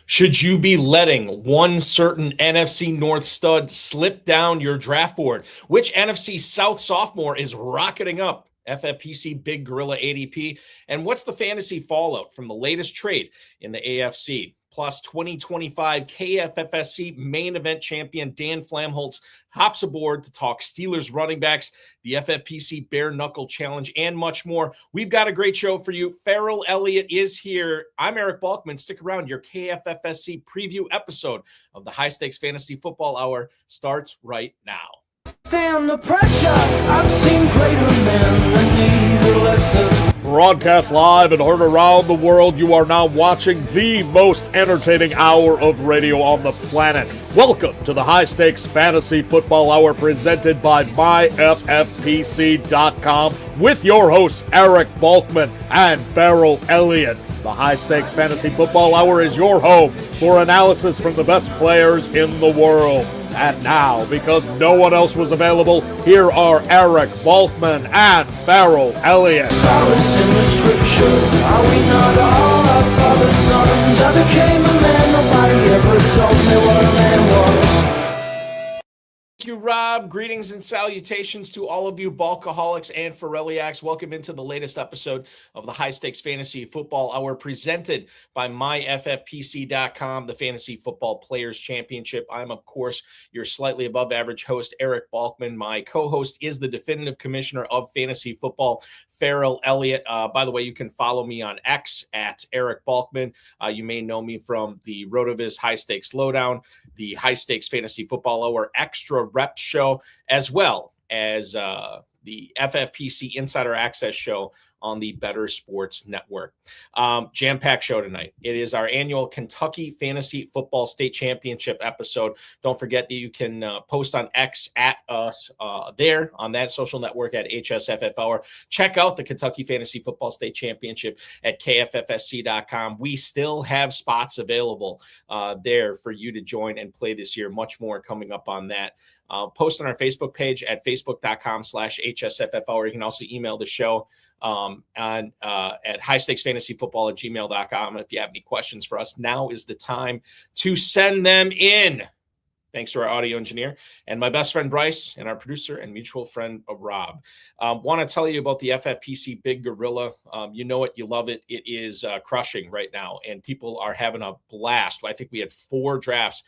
Should you be letting one certain NFC North stud slip down your draft board? Which NFC South sophomore is rocketing up FFPC Big Gorilla ADP? And what's the fantasy fallout from the latest trade in the AFC? Plus, 2025 KFFSC Main Event champion Dan Flamholtz hops aboard to talk Steelers running backs, the FFPC Bare Knuckle Challenge, and much more. We've got a great show for you. Ferrell Elliott is here. I'm Eric Balkman. Stick around. Your KFFSC preview episode of the High Stakes Fantasy Football Hour starts right now. Stand the pressure. I've seen greater men than need a lesson. Broadcast live and heard around the world, you are now watching the most entertaining hour of radio on the planet. Welcome to the High Stakes Fantasy Football Hour presented by myffpc.com with your hosts Eric Balkman and Ferrell Elliott. The High Stakes Fantasy Football Hour is your home for analysis from the best players in the world. And now, because no one else was available, here are Eric Balkman and Ferrell Elliott. Solace in the scripture. Are we not all our father's sons? I became a man. Nobody ever told me what a man was. Thank you, Rob. Greetings and salutations to all of you Balkaholics and Ferrelliacs. Welcome into the latest episode of the High Stakes Fantasy Football Hour presented by myffpc.com, the Fantasy Football Players Championship. I'm, of course, your slightly above average host, Eric Balkman. My co-host is the definitive commissioner of fantasy football, Ferrell Elliott. By the way, you can follow me on X at Eric Balkman. You may know me from the RotoViz High Stakes Lowdown, the High Stakes Fantasy Football Hour Extra Rep Show, as well as the FFPC Insider Access Show on the Better Sports Network. Jam-packed show tonight. It is our annual Kentucky Fantasy Football State Championship episode. Don't forget that you can post on X at us there on that social network at HSFF. Check out the Kentucky Fantasy Football State Championship at KFFSC.com. We still have spots available there for you to join and play this year. Much more coming up on that. Post on our Facebook page at facebook.com/HSFF. You can also email the show at highstakesfantasyfootball@gmail.com. If you have any questions for us, now is the time to send them in. Thanks to our audio engineer and my best friend Bryce and our producer and mutual friend Rob. Want to tell you about the FFPC Big Gorilla. You know it, you love it. It is crushing right now, and people are having a blast. I think we had 4 drafts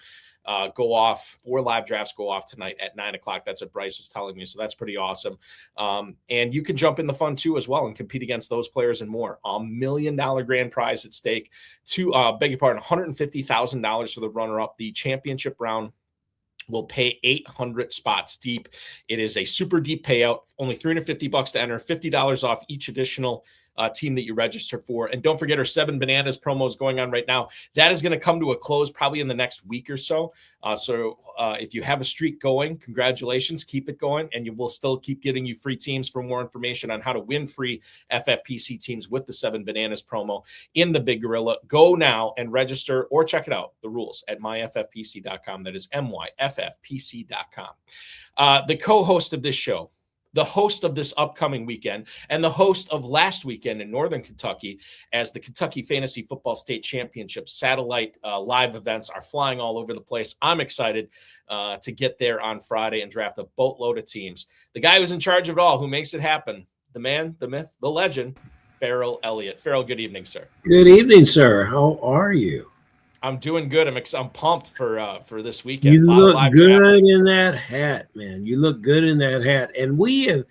go off, 4 live drafts go off tonight at 9:00. That's what Bryce is telling me. So that's pretty awesome. And you can jump in the fun too as well and compete against those players and more. $1 million grand prize at stake. $150,000 for the runner-up. The championship round will pay 800 spots deep. It is a super deep payout. Only $350 to enter. $50 off each additional team that you register for. And don't forget our 7 Bananas promo is going on right now. That is going to come to a close probably in the next week or so. So if you have a streak going, congratulations, keep it going. And you will still keep getting you free teams. For more information on how to win free FFPC teams with the 7 Bananas promo in the Big Gorilla, go now and register or check it out, the rules, at myffpc.com. That is myffpc.com. The co-host of this show, the host of this upcoming weekend, and the host of last weekend in Northern Kentucky, as the Kentucky Fantasy Football State Championship satellite live events are flying all over the place. I'm excited to get there on Friday and draft a boatload of teams. The guy who's in charge of it all, who makes it happen, the man, the myth, the legend, Ferrell Elliott. Ferrell, good evening, sir. Good evening, sir. How are you? I'm doing good. I'm pumped for this weekend. You look good in that hat, man. You look good in that hat. And we have,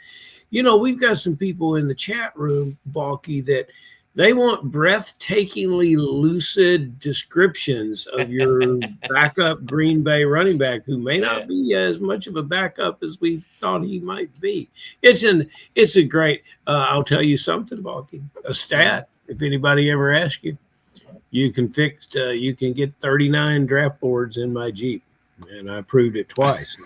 we've got some people in the chat room, Balky, that they want breathtakingly lucid descriptions of your backup Green Bay running back, who may not be as much of a backup as we thought he might be. It's a great, I'll tell you something, Balky, a stat, if anybody ever asks you. You can get 39 draft boards in my Jeep, and I proved it twice.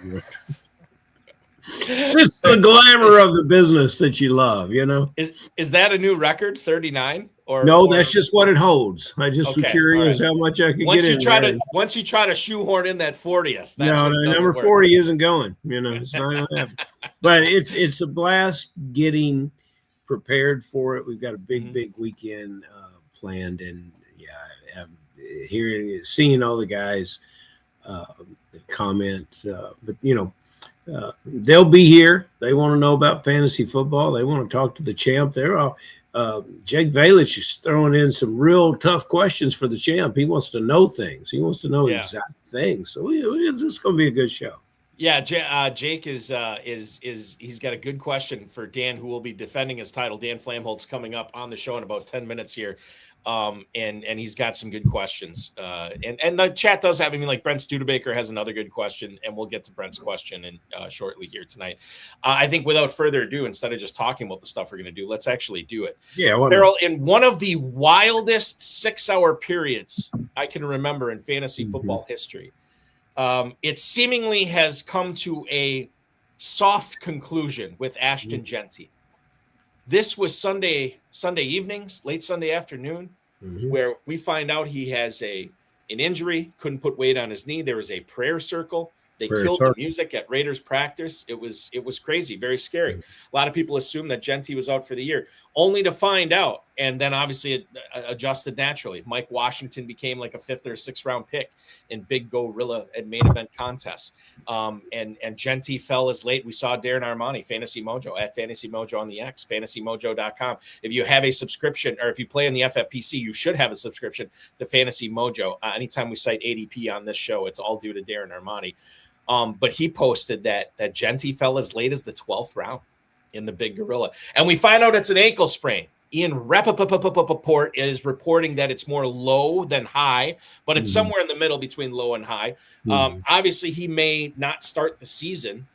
It's the glamour of the business that you love, Is that a new record, 39? No, that's just what it holds. I just was curious how much I could get in. Once you try to shoehorn in that 40th, no, number 40 isn't going. It's not going to happen. But it's a blast getting prepared for it. We've got a big weekend planned, and seeing all the guys comment. But they'll be here. They want to know about fantasy football. They want to talk to the champ. They're all. Jake Valich is throwing in some real tough questions for the champ. He wants to know things. He wants to know exact things. So this is going to be a good show. Yeah, Jake is he's got a good question for Dan, who will be defending his title. Dan Flamholtz coming up on the show in about 10 minutes here. And he's got some good questions. And the chat does have, like Brent Studebaker has another good question, and we'll get to Brent's question shortly here tonight. I think without further ado, instead of just talking about the stuff we're going to do, let's actually do it. Yeah, Ferrell, in one of the wildest 6-hour periods I can remember in fantasy football history, it seemingly has come to a soft conclusion with Ashton Jeanty. This was Sunday evenings, late Sunday afternoon, where we find out he has an injury, couldn't put weight on his knee. There was a prayer circle. They killed the music at Raiders practice. It was crazy, very scary. A lot of people assumed that Jeanty was out for the year, only to find out, and then obviously it adjusted naturally. Mike Washington became like a 5th or 6th round pick in Big Gorilla and Main Event contests. And Jeanty fell as late. We saw Darren Armani, Fantasy Mojo, at Fantasy Mojo on the X, fantasymojo.com. If you have a subscription, or if you play in the FFPC, you should have a subscription to Fantasy Mojo. Anytime we cite ADP on this show, it's all due to Darren Armani. But he posted that Jeanty fell as late as the 12th round in the Big Gorilla. And we find out it's an ankle sprain. Ian Rappaport is reporting that it's more low than high, but it's somewhere in the middle between low and high. Obviously, he may not start the season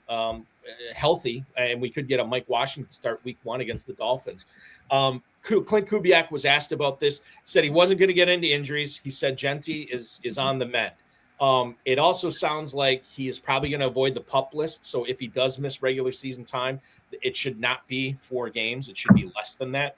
healthy, and we could get a Mike Washington start week 1 against the Dolphins. Clint Kubiak was asked about this, said he wasn't going to get into injuries. He said Jeanty is on the mend. It also sounds like he is probably going to avoid the PUP list. So if he does miss regular season time, it should not be 4 games. It should be less than that.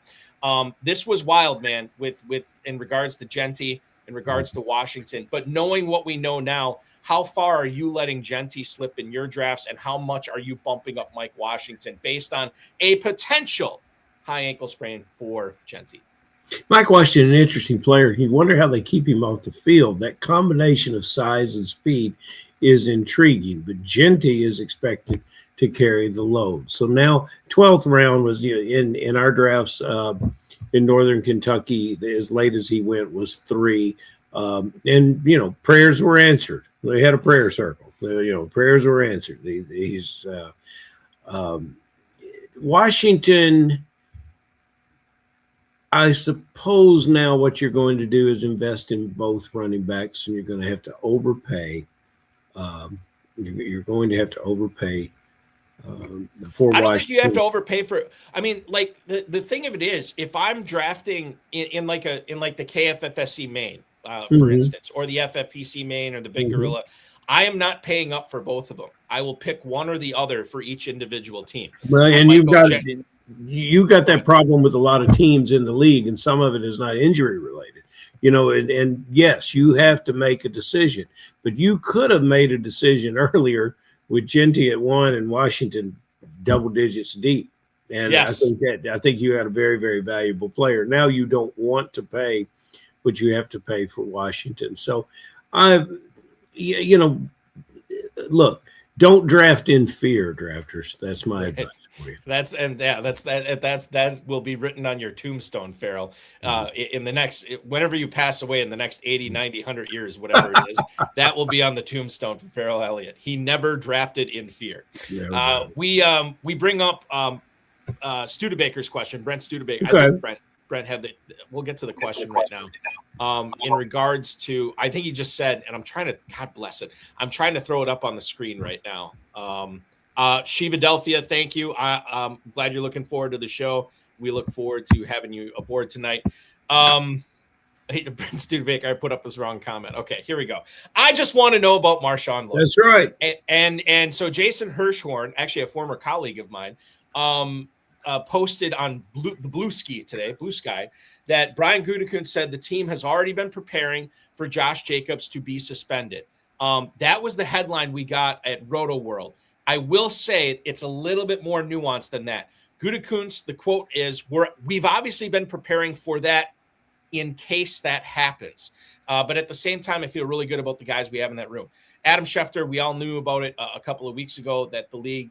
This was wild, man, with in regards to Jeanty, in regards to Washington. But knowing what we know now, how far are you letting Jeanty slip in your drafts, and how much are you bumping up Mike Washington based on a potential high ankle sprain for Jeanty? Mike Washington, an interesting player. You wonder how they keep him off the field. That combination of size and speed is intriguing, but Jeanty is expected to carry the load. So now 12th round was in our drafts in Northern Kentucky, as late as he went was 3. And, prayers were answered. They had a prayer circle. Prayers were answered. He's Washington. I suppose now what you're going to do is invest in both running backs, and you're going to have to overpay. You're going to have to overpay for Washington. I don't think you have to overpay for. I mean, like the thing of it is, if I'm drafting in like the KFFSC Main, for instance, or the FFPC Main or the Big Gorilla, I am not paying up for both of them. I will pick one or the other for each individual team. Well, and you got that problem with a lot of teams in the league, and some of it is not injury related, and yes, you have to make a decision, but you could have made a decision earlier with Jeanty at 1 and Washington double digits deep. And yes. I think you had a very, very valuable player. Now you don't want to pay, but you have to pay for Washington. So look, don't draft in fear, drafters. That's my advice. That will be written on your tombstone, Ferrell. In the next, whenever you pass away in the next 80, 90, 100 years, whatever it is, that will be on the tombstone for Ferrell Elliott. He never drafted in fear. We bring up Studebaker's question, Brent Studebaker. Okay. I think Brent had we'll get to the question right now. In regards to, I think he just said, and I'm trying to, God bless it, I'm trying to throw it up on the screen right now. Shivadelphia, thank you. I'm glad you're looking forward to the show. We look forward to having you aboard tonight. Brent Studebaker, I put up this wrong comment. Okay, here we go. I just want to know about Marshawn Lloyd. That's right. And so Jason Hirschhorn, actually a former colleague of mine, posted on Blue Sky, that Brian Gutekunst said the team has already been preparing for Josh Jacobs to be suspended. That was the headline we got at Roto World. I will say it's a little bit more nuanced than that. Gutekunst, the quote is, we've obviously been preparing for that in case that happens. But at the same time, I feel really good about the guys we have in that room. Adam Schefter, we all knew about it a couple of weeks ago that the league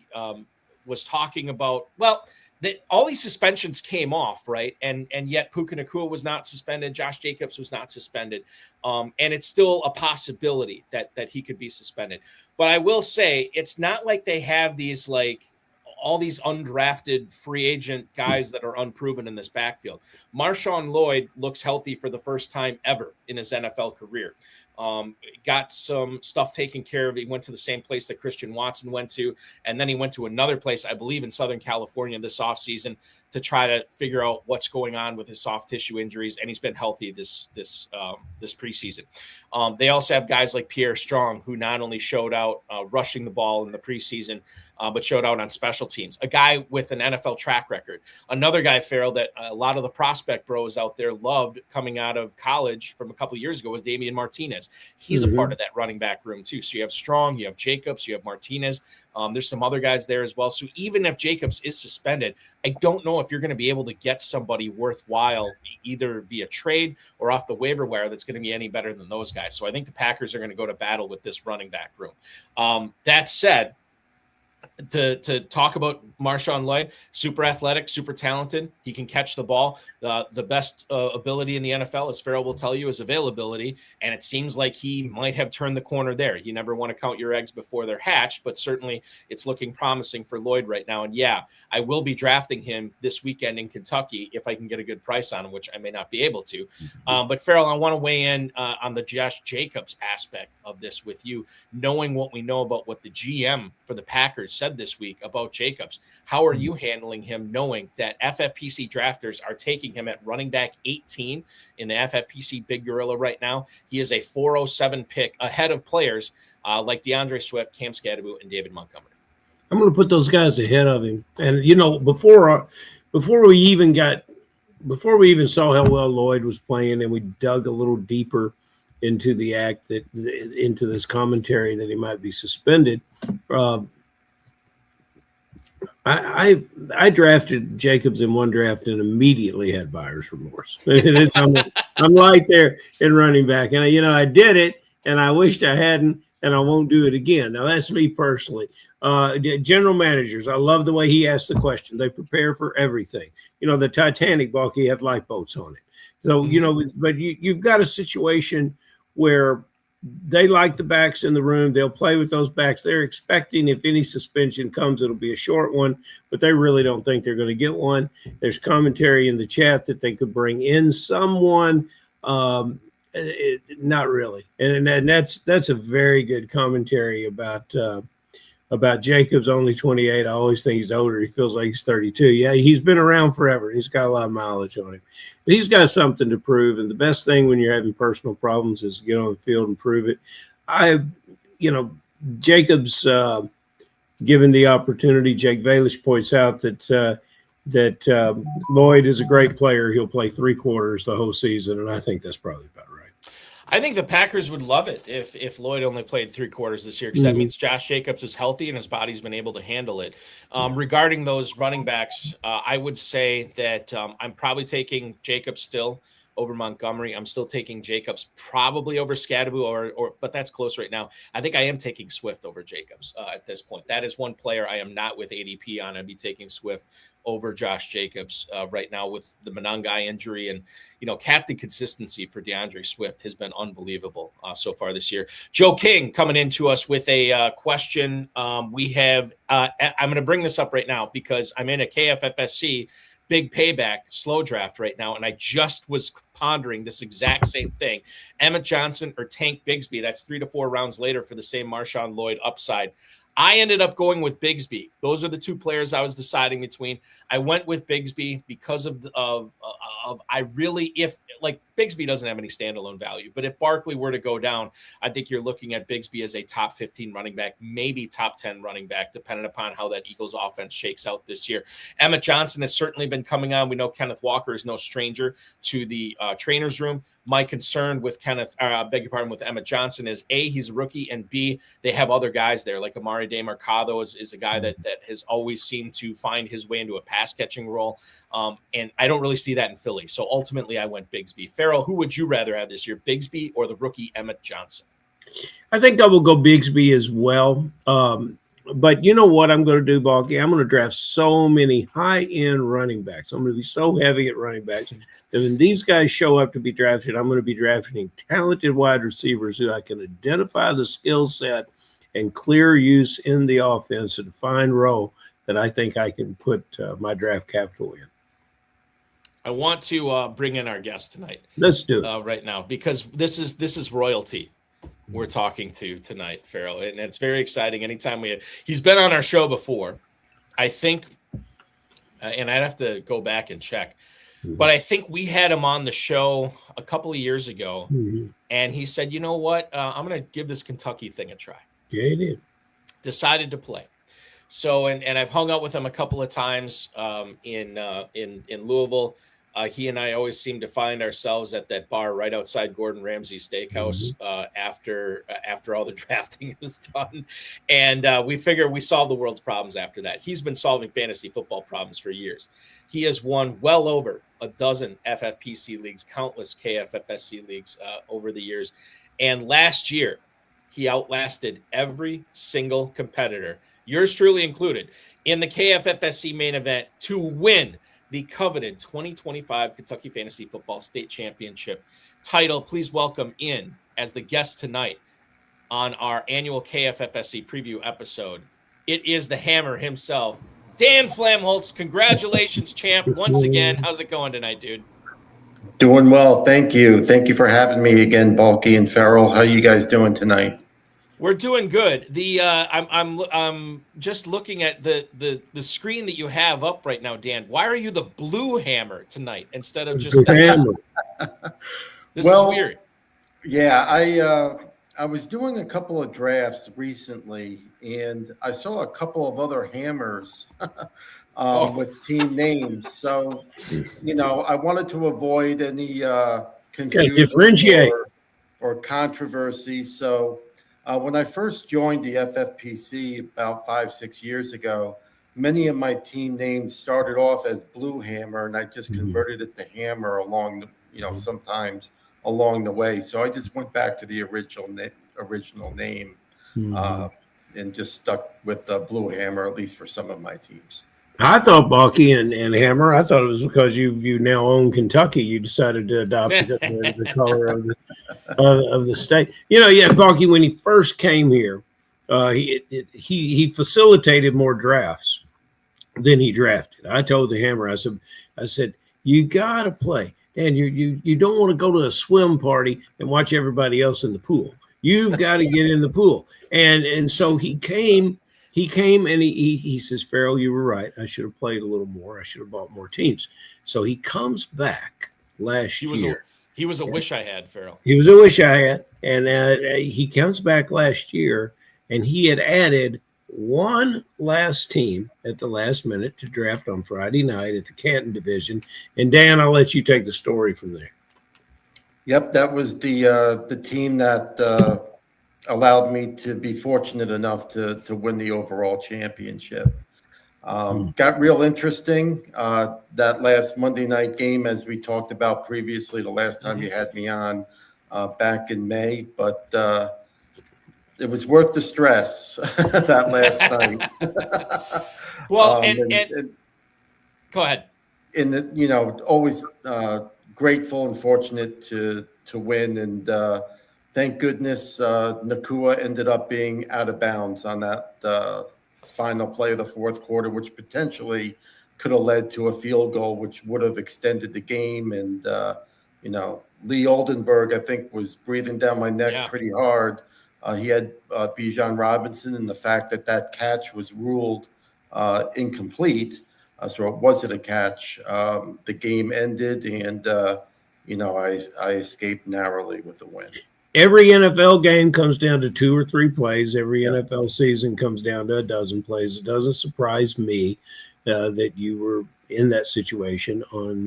was talking about, well, that all these suspensions came off, right? And yet Puka Nacua was not suspended. Josh Jacobs was not suspended. And it's still a possibility that he could be suspended. But I will say it's not like they have these all these undrafted free agent guys that are unproven in this backfield. Marshawn Lloyd looks healthy for the first time ever in his NFL career. Got some stuff taken care of. He went to the same place that Christian Watson went to, and then he went to another place, I believe, in Southern California this offseason to try to figure out what's going on with his soft tissue injuries, and he's been healthy this preseason. They also have guys like Pierre Strong, who not only showed out rushing the ball in the preseason, but showed out on special teams. A guy with an NFL track record. Another guy, Ferrell, that a lot of the prospect bros out there loved coming out of college from a couple of years ago was Damian Martinez. He's a part of that running back room too. So you have Strong, you have Jacobs, you have Martinez. There's some other guys there as well. So even if Jacobs is suspended, I don't know if you're going to be able to get somebody worthwhile either via trade or off the waiver wire that's going to be any better than those guys. So I think the Packers are going to go to battle with this running back room. That said, to talk about Marshawn Lloyd, super athletic, super talented. He can catch the ball. The best ability in the NFL, as Ferrell will tell you, is availability. And it seems like he might have turned the corner there. You never want to count your eggs before they're hatched, but certainly it's looking promising for Lloyd right now. And yeah, I will be drafting him this weekend in Kentucky if I can get a good price on him, which I may not be able to. But Ferrell, I want to weigh in on the Josh Jacobs aspect of this with you, knowing what we know about what the GM for the Packers said this week about Jacobs. How are you handling him, knowing that FFPC drafters are taking him at running back 18 in the FFPC Big Gorilla right now? He is a 407 pick ahead of players like DeAndre Swift, Cam Skadaboo, and David Montgomery. I'm going to put those guys ahead of him. And before we even saw how well Lloyd was playing, and we dug a little deeper into into this commentary that he might be suspended. I drafted Jacobs in one draft and immediately had buyer's remorse. I'm right there in running back, and I did it, and I wished I hadn't, and I won't do it again. Now that's me personally. General managers, I love the way he asked the question. They prepare for everything. The Titanic, Balky, had lifeboats on it. So but you've got a situation where they like the backs in the room. They'll play with those backs. They're expecting if any suspension comes, it'll be a short one, but they really don't think they're going to get one. There's commentary in the chat that they could bring in someone. Not really. And that's a very good commentary about Jacobs, only 28. I always think he's older. He feels like he's 32. Yeah, he's been around forever. He's got a lot of mileage on him. But he's got something to prove, and the best thing when you're having personal problems is to get on the field and prove it. Jacobs, given the opportunity, Jake Valish points out that Lloyd is a great player. He'll play 3 quarters the whole season, and I think that's probably about right. I think the Packers would love it if Lloyd only played 3 quarters this year, because that means Josh Jacobs is healthy and his body's been able to handle it. Regarding those running backs, I would say that I'm probably taking Jacobs still over Montgomery. I'm still taking Jacobs probably over Skadaboo, but that's close right now. I think I am taking Swift over Jacobs at this point. That is one player I am not with ADP on. I'd be taking Swift over Josh Jacobs right now with the Monangai injury. And, captain consistency for DeAndre Swift has been unbelievable so far this year. Joe King coming into us with a question. We have I'm going to bring this up right now because I'm in a KFFSC big payback slow draft right now, and I just was pondering this exact same thing. Emmett Johnson or Tank Bigsby. That's 3 to 4 rounds later for the same Marshawn Lloyd upside. I ended up going with Bigsby. Those are the 2 players I was deciding between. I went with Bigsby because if Bigsby doesn't have any standalone value, but if Barkley were to go down, I think you're looking at Bigsby as a top 15 running back, maybe top 10 running back, depending upon how that Eagles offense shakes out this year. Emmett Johnson has certainly been coming on. We know Kenneth Walker is no stranger to the trainer's room. My concern with with Emmett Johnson is A, he's a rookie, and B, they have other guys there like Amari Emari DeMarcado is a guy that has always seemed to find his way into a pass catching role. And I don't really see that in Philly. So ultimately I went Bigsby. Ferrell, who would you rather have this year, Bigsby or the rookie Emmett Johnson? I think I will go Bigsby as well. But you know what I'm going to do, Balky? I'm going to draft so many high-end running backs. I'm going to be so heavy at running backs that when these guys show up to be drafted, I'm going to be drafting talented wide receivers who I can identify the skill set and clear use in the offense, a defined role that I think I can put my draft capital in. I want to bring in our guest tonight. Let's do it right now, because this is royalty we're talking to tonight, Ferrell, and it's very exciting. Anytime he's been on our show before, I think, and I'd have to go back and check, but I think we had him on the show a couple of years ago, and he said, "You know what? I'm going to give this Kentucky thing a try." Yeah, he did. Decided to play. So, and I've hung out with him a couple of times in Louisville. He and I always seem to find ourselves at that bar right outside Gordon Ramsay Steakhouse after all the drafting is done. And we figure we solve the world's problems after that. He's been solving fantasy football problems for years. He has won well over a dozen FFPC leagues, countless KFFSC leagues over the years. And last year, he outlasted every single competitor, yours truly included, in the KFFSC main event to win the coveted 2025 Kentucky Fantasy Football State Championship title. Please welcome in as the guest tonight on our annual KFFSC preview episode. It is the Hammer himself, Dan Flamholtz. Congratulations, champ, once again. How's it going tonight, dude? Doing well, thank you. Thank you for having me again, Balky and Ferrell. How you guys doing tonight? We're doing good. I'm just looking at the screen that you have up right now, Dan. Why are you the blue hammer tonight instead of just the hammer? This is weird. Yeah, I was doing a couple of drafts recently, and I saw a couple of other hammers with team names. So, I wanted to avoid any confusion differentiate or controversy. So. When I first joined the FFPC about 5-6 years ago, many of my team names started off as Blue Hammer, and I just converted it to Hammer along the, sometimes along the way. So I just went back to the original name and just stuck with the Blue Hammer, at least for some of my teams. I thought Balky and Hammer, I thought it was because you now own Kentucky. You decided to adopt the color of the state. Balky, when he first came here, he facilitated more drafts than he drafted. I told the Hammer, I said, you got to play. And you don't want to go to a swim party and watch everybody else in the pool. You've got to get in the pool. And so he came and he says, Ferrell, you were right. I should have played a little more. I should have bought more teams. So he comes back last year. He was a wish I had, Ferrell. He was a wish I had. And he comes back last year, and he had added one last team at the last minute to draft on Friday night at the Canton Division. And, Dan, I'll let you take the story from there. Yep, that was the team that allowed me to be fortunate enough to win the overall championship. Got real interesting that last Monday night game, as we talked about previously, the last time you had me on back in May, but it was worth the stress that last night. Well, and go ahead. And always grateful and fortunate to win, and thank goodness Nakua ended up being out of bounds on that final play of the fourth quarter, which potentially could have led to a field goal, which would have extended the game. And, Lee Oldenburg, I think, was breathing down my neck pretty hard. He had Bijan Robinson, and the fact that catch was ruled incomplete, so it wasn't a catch. The game ended, and, I escaped narrowly with the win. Every NFL game comes down to 2 or 3 plays. Every NFL season comes down to a dozen plays. It doesn't surprise me that you were in that situation on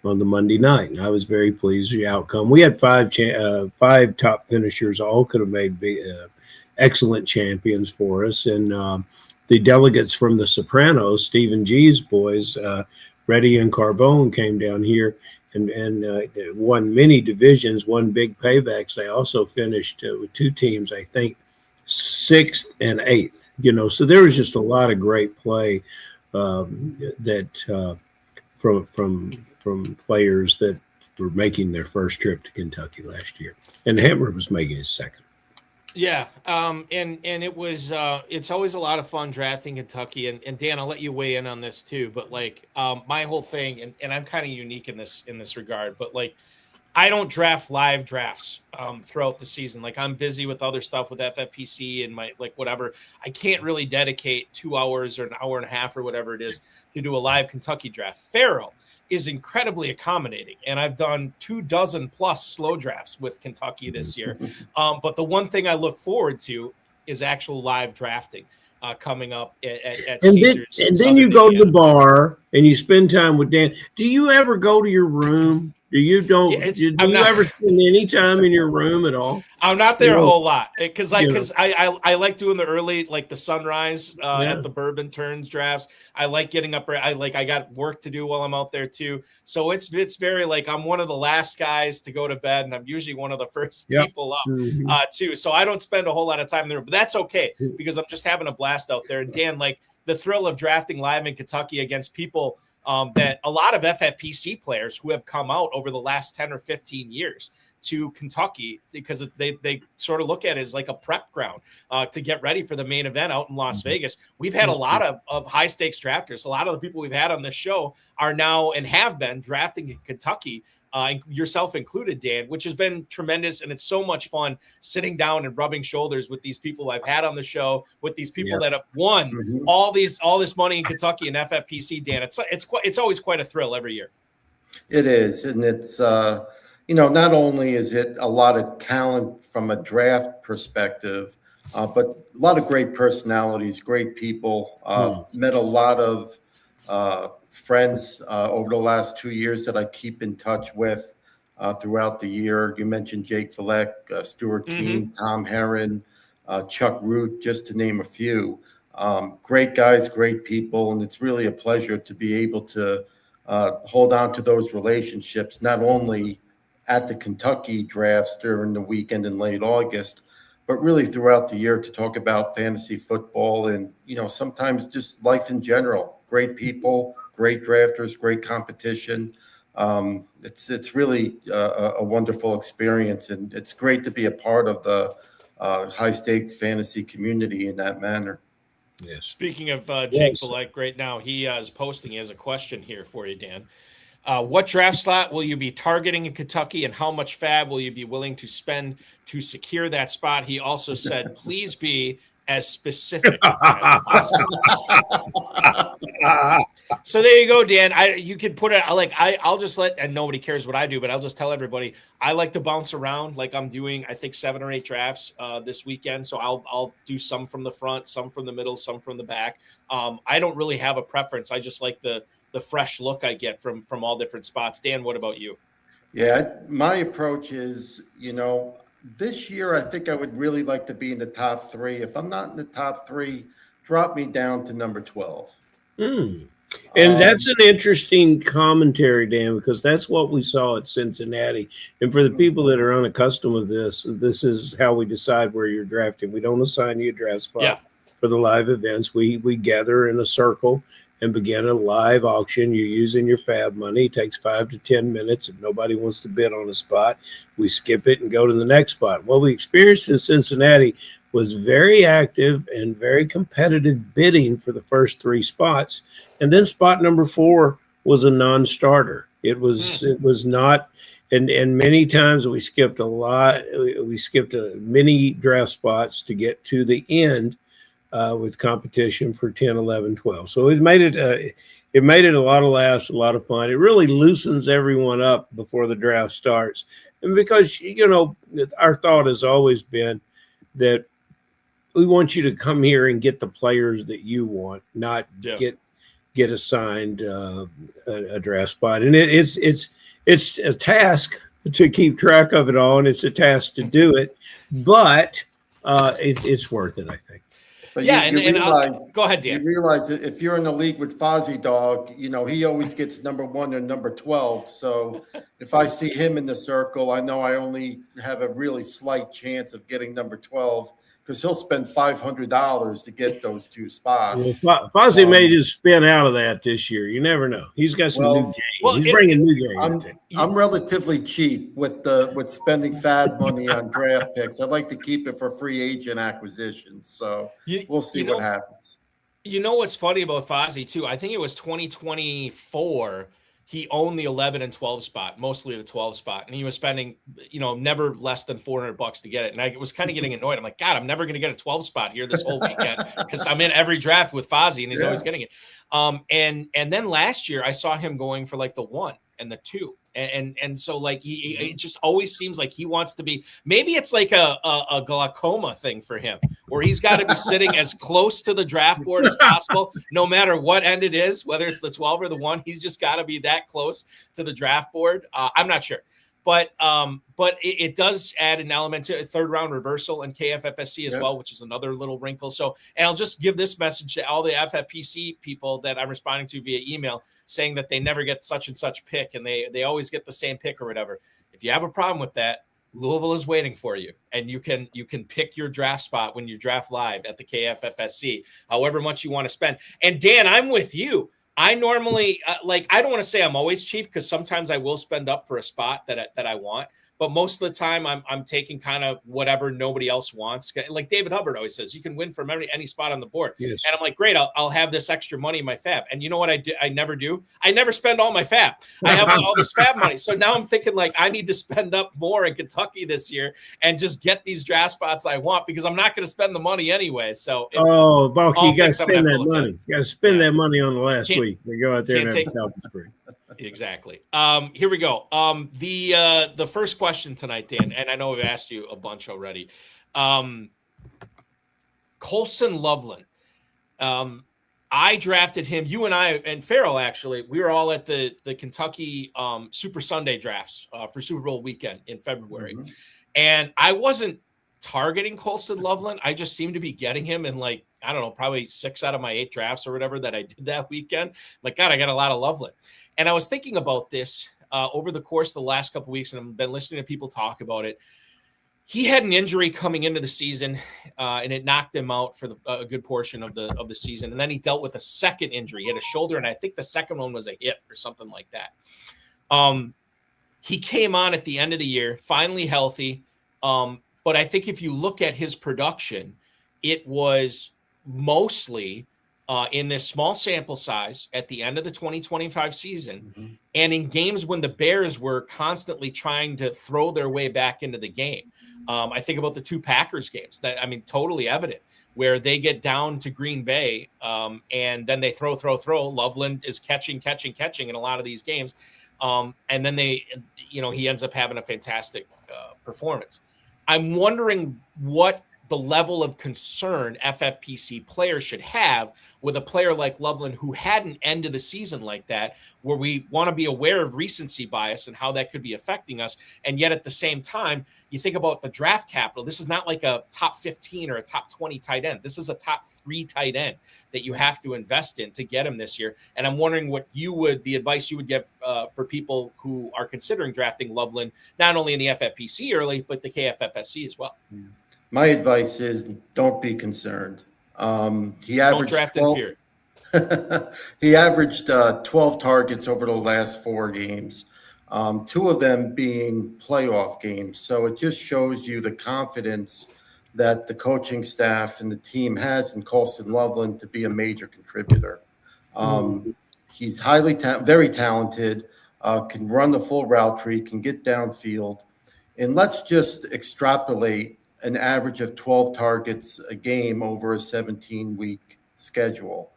the Monday night. And I was very pleased with the outcome. We had 5 top finishers. All could have made excellent champions for us. And the delegates from the Sopranos, Stephen G's boys, Reddy and Carbone, came down here and won many divisions, won big paybacks. They also finished with 2 teams, I think, 6th and 8th. So there was just a lot of great play that from players that were making their first trip to Kentucky last year, and Hammer was making his second. Yeah, and it was it's always a lot of fun drafting Kentucky, and Dan, I'll let you weigh in on this too. But like my whole thing, and I'm kind of unique in this regard, but like I don't draft live drafts throughout the season. Like I'm busy with other stuff with FFPC and my like whatever. I can't really dedicate 2 hours or an hour and a half or whatever it is to do a live Kentucky draft. Ferrell is incredibly accommodating, and I've done 24 plus slow drafts with Kentucky this year. But the one thing I look forward to is actual live drafting coming up at Caesars. And then you go to the bar and you spend time with Dan. Do you ever go to your room? Do you ever spend any time in your room at all? I'm not there a whole lot because I like doing the early, like the sunrise at the Bourbon Turns drafts. I like getting up. I got work to do while I'm out there too. So it's very like I'm one of the last guys to go to bed, and I'm usually one of the first people up too. So I don't spend a whole lot of time there, but that's okay because I'm just having a blast out there. And Dan, like the thrill of drafting live in Kentucky against people that a lot of FFPC players who have come out over the last 10 or 15 years to Kentucky because they sort of look at it as like a prep ground to get ready for the main event out in Las Vegas. We've had a lot of high stakes drafters. A lot of the people we've had on this show are now and have been drafting in Kentucky, yourself included, Dan, which has been tremendous. And it's so much fun sitting down and rubbing shoulders with these people I've had on the show, with these people that have won all this money in Kentucky and FFPC, Dan. It's always quite a thrill every year. It is. And it's, not only is it a lot of talent from a draft perspective, but a lot of great personalities, great people, met a lot of, friends over the last 2 years that I keep in touch with throughout the year. You mentioned Jake Villek, Stuart Keene, Tom Herron, Chuck Root, just to name a few. Great guys, great people, and it's really a pleasure to be able to hold on to those relationships, not only at the Kentucky drafts during the weekend in late August, but really throughout the year to talk about fantasy football and, sometimes just life in general. Great people, great drafters, great competition. It's really a wonderful experience, and it's great to be a part of the high stakes fantasy community in that manner. Yeah. Speaking of Jake Villek right now, he is posting. He has a question here for you, Dan. What draft slot will you be targeting in Kentucky, and how much fab will you be willing to spend to secure that spot? He also said, please be as specific as possible. So there you go, Dan. You can put it like I'll just and nobody cares what I do, but I'll just tell everybody I like to bounce around. Like I'm doing, I think 7 or 8 drafts this weekend. So I'll do some from the front, some from the middle, some from the back. I don't really have a preference. I just like the fresh look I get from all different spots. Dan, what about you? Yeah, my approach is, this year, I think I would really like to be in the top 3. If I'm not in the top 3, drop me down to number 12. And that's an interesting commentary, Dan, because that's what we saw at Cincinnati. And for the people that are unaccustomed with this is how we decide where you're drafting. We don't assign you a draft spot for the live events. We gather in a circle and begin a live auction. You're using your fab money. It takes 5 to 10 minutes. If nobody wants to bid on a spot, we skip it and go to the next spot. What we experienced in Cincinnati was very active and very competitive bidding for the first 3 spots. And then spot number 4 was a non-starter. It was not, and many times we skipped a lot. We skipped many draft spots to get to the end with competition for 10, 11, 12. So it made it a lot of laughs, a lot of fun. It really loosens everyone up before the draft starts. And because, our thought has always been that we want you to come here and get the players that you want, not get assigned a draft spot. And it's a task to keep track of it all, and it's a task to do it. But it's worth it, I think. But Yeah, you and realize, go ahead, Dan. You realize that if you're in the league with Fozzie Dog, he always gets number 1 or number 12. So if I see him in the circle, I know I only have a really slight chance of getting number 12 because he'll spend $500 to get those 2 spots. Yeah, Fozzie may just spin out of that this year. You never know. He's got some new game. He's bringing new game. I'm relatively cheap with spending fab money on draft picks. I'd like to keep it for free agent acquisitions. So we'll see what happens. You know what's funny about Fozzie too? I think it was 2024. He owned the 11 and 12 spot, mostly the 12 spot, and he was spending, never less than $400 to get it. And I was kind of getting annoyed. I'm like, God, I'm never going to get a 12 spot here this whole weekend because I'm in every draft with Fozzie, and he's always getting it. And then last year I saw him going for like the 1 and the 2. And so like it just always seems like he wants to be, maybe it's like a glaucoma thing for him where he's got to be sitting as close to the draft board as possible, no matter what end it is, whether it's the 12 or the 1, he's just got to be that close to the draft board. I'm not sure, but it does add an element to a 3rd round reversal in KFFSC as well, which is another little wrinkle. So, and I'll just give this message to all the FFPC people that I'm responding to via email saying that they never get such and such pick and they always get the same pick or whatever. If you have a problem with that, Louisville is waiting for you, and you can pick your draft spot when you draft live at the KFFSC, however much you want to spend. And Dan, I'm with you. I normally I don't want to say I'm always cheap because sometimes I will spend up for a spot that I want, but most of the time I'm taking kind of whatever nobody else wants. Like David Hubbard always says, you can win from any spot on the board. Yes. And I'm like, great, I'll have this extra money in my fab. And you know what I do? I never do. I never spend all my fab. I have all this fab money. So now I'm thinking like I need to spend up more in Kentucky this year and just get these draft spots I want because I'm not going to spend the money anyway. So Balky, you got to spend that money. You got to spend that money on the last week. We go out there and have a South Spring. Exactly. Here we go. The first question tonight, Dan, and I know I've asked you a bunch already. Colson Loveland. I drafted him. You and I and Ferrell, actually, we were all at the Kentucky Super Sunday drafts for Super Bowl weekend in February. Mm-hmm. And I wasn't targeting Colson Loveland. I just seemed to be getting him in like, I don't know, probably 6 out of my 8 drafts or whatever that I did that weekend. Like, God, I got a lot of Loveland. And I was thinking about this over the course of the last couple of weeks, and I've been listening to people talk about it. He had an injury coming into the season, and it knocked him out for a good portion of the season. And then he dealt with a second injury. He had a shoulder, and I think the second one was a hip or something like that. He came on at the end of the year, finally healthy. But I think if you look at his production, it was mostly in this small sample size at the end of the 2025 season, and in games when the Bears were constantly trying to throw their way back into the game. I think about the 2 Packers games totally evident where they get down to Green Bay and then they throw. Loveland is catching in a lot of these games. And then he ends up having a fantastic performance. I'm wondering what the level of concern FFPC players should have with a player like Loveland who had an end of the season like that, where we want to be aware of recency bias and how that could be affecting us. And yet at the same time, you think about the draft capital. This is not like a top 15 or a top 20 tight end. This is a top 3 tight end that you have to invest in to get him this year. And I'm wondering what the advice you would give for people who are considering drafting Loveland, not only in the FFPC early, but the KFFSC as well. Yeah. My advice is don't be concerned. He averaged don't draft in fear. He averaged 12 targets over the last 4 games, 2 of them being playoff games. So it just shows you the confidence that the coaching staff and the team has in Colson Loveland to be a major contributor. He's very talented, can run the full route tree, can get downfield. And let's just extrapolate an average of 12 targets a game over a 17-week schedule.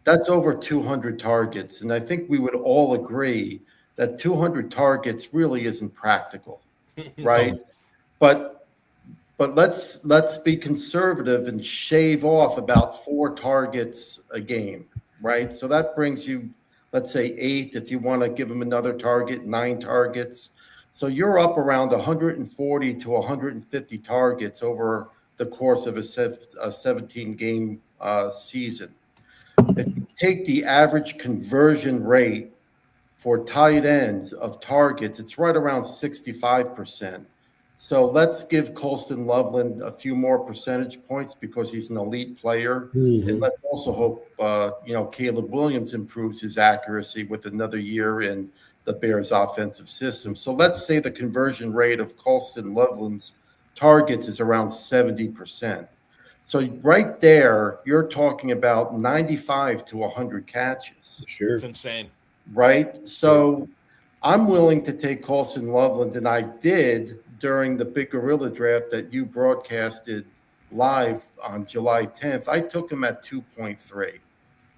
That's over 200 targets. And I think we would all agree that 200 targets really isn't practical, right? But let's be conservative and shave off about 4 targets a game, right? So that brings you, let's say 8, if you want to give him another target, 9 targets. So you're up around 140 to 150 targets over the course of a 17-game season. If you take the average conversion rate for tight ends of targets, it's right around 65%. So let's give Colston Loveland a few more percentage points because he's an elite player. And let's also hope, Caleb Williams improves his accuracy with another year in the Bears offensive system. So let's say the conversion rate of Colston Loveland's targets is around 70%. So right there, you're talking about 95 to 100 catches. Sure. It's insane. Right? So I'm willing to take Colston Loveland, and I did during the Big Gorilla draft that you broadcasted live on July 10th. I took him at 2.3.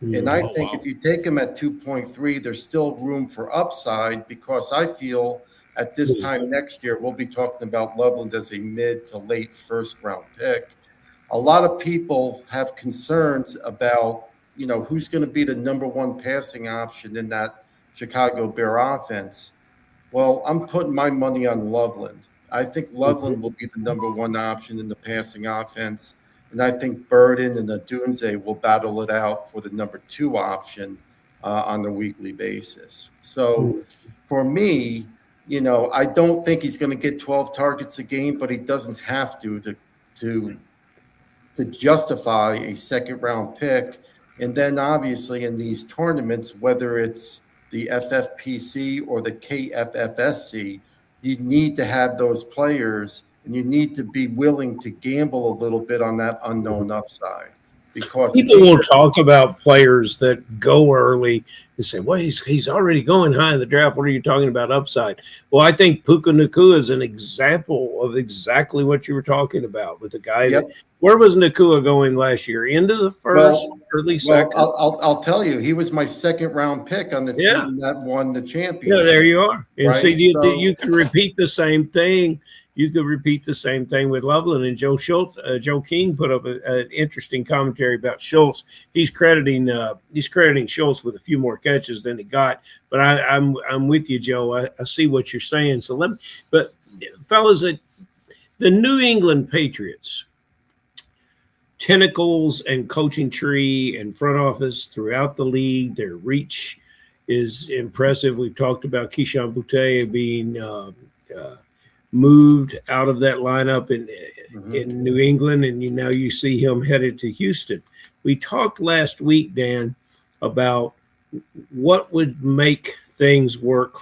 And I think if you take him at 2.3, there's still room for upside because I feel at this time next year, we'll be talking about Loveland as a mid to late first round pick. A lot of people have concerns about, who's going to be the number one passing option in that Chicago Bear offense. Well, I'm putting my money on Loveland. I think Loveland will be the number one option in the passing offense. And I think Burden and Adunze will battle it out for the number two option on a weekly basis. So for me, I don't think he's going to get 12 targets a game, but he doesn't have to justify a second round pick. And then obviously in these tournaments, whether it's the FFPC or the KFFSC, you need to have those players and you need to be willing to gamble a little bit on that unknown upside. Because people will talk about players that go early and say, well, he's already going high in the draft. What are you talking about upside? Well, I think Puka Nacua is an example of exactly what you were talking about with the guy. Yep. Where was Nacua going last year? Into the first, early second? I'll tell you, he was my second round pick on the team that won the championship. Yeah, there you are. And right? so you can repeat the same thing. You could repeat the same thing with Loveland. And Joe King put up an interesting commentary about Schultz. He's crediting Schultz with a few more catches than he got. But I'm with you, Joe. I see what you're saying. So but fellas, the New England Patriots, tentacles and coaching tree and front office throughout the league, their reach is impressive. We've talked about Keyshawn Boutte being moved out of that lineup in New England, and now you see him headed to Houston. We talked last week, Dan, about what would make things work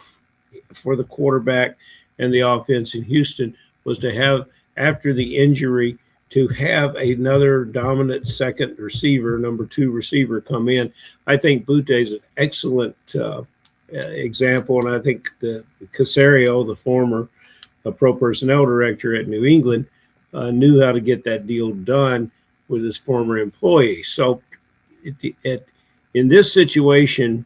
for the quarterback and the offense in Houston was to have, after the injury, to have another dominant second receiver, number two receiver, come in. I think Boutte is an excellent example, and I think the Casario, the former pro personnel director at New England, knew how to get that deal done with his former employee. So in this situation,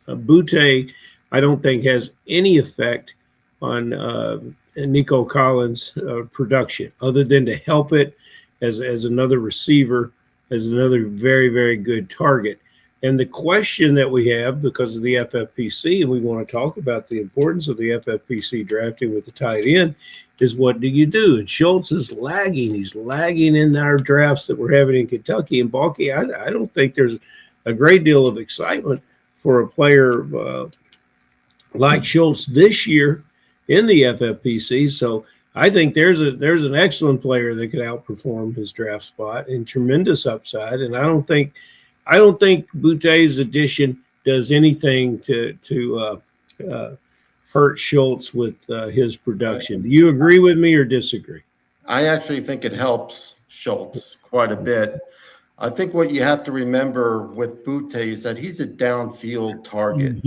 Boutte, I don't think has any effect on Nico Collins' production other than to help it as another receiver, as another very, very good target. And the question that we have, because of the FFPC, and we want to talk about the importance of the FFPC drafting with the tight end, is what do you do? And Schultz is lagging. He's lagging in our drafts that we're having in Kentucky. And Balky, I don't think there's a great deal of excitement for a player like Schultz this year in the FFPC. So I think there's an excellent player that could outperform his draft spot and tremendous upside. And I don't think Boutte's addition does anything to hurt Schultz with his production. Do you agree with me or disagree? I actually think it helps Schultz quite a bit. I think what you have to remember with Boutte is that he's a downfield target,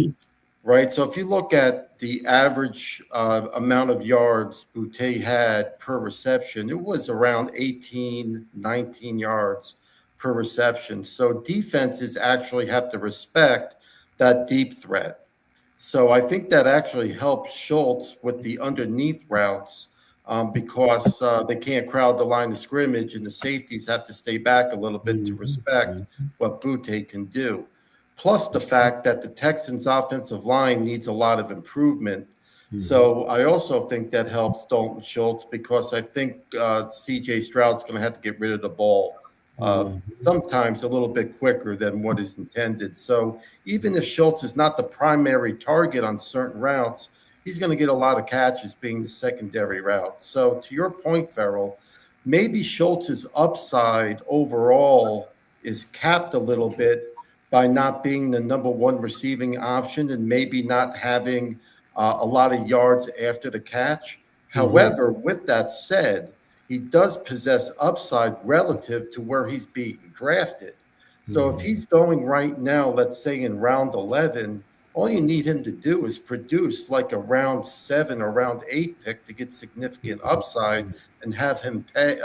right? So if you look at the average amount of yards Boutte had per reception, it was around 18, 19 yards per reception. So defenses actually have to respect that deep threat. So I think that actually helps Schultz with the underneath routes because they can't crowd the line of scrimmage and the safeties have to stay back a little bit to respect what Boutte can do. Plus the fact that the Texans' offensive line needs a lot of improvement So I also think that helps Dalton Schultz because I think C.J. Stroud's going to have to get rid of the ball sometimes a little bit quicker than what is intended. So even if Schultz is not the primary target on certain routes, he's going to get a lot of catches being the secondary route. So to your point, Ferrell, maybe Schultz's upside overall is capped a little bit by not being the number one receiving option and maybe not having a lot of yards after the catch. However, with that said, he does possess upside relative to where he's being drafted. So if he's going right now, let's say in round 11, all you need him to do is produce like a round 7 or round 8 pick to get significant upside and have him pay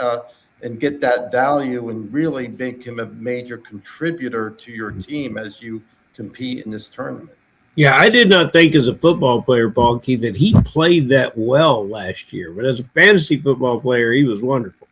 and get that value and really make him a major contributor to your team as you compete in this tournament. Yeah, I did not think as a football player, Balky, that he played that well last year. But as a fantasy football player, he was wonderful.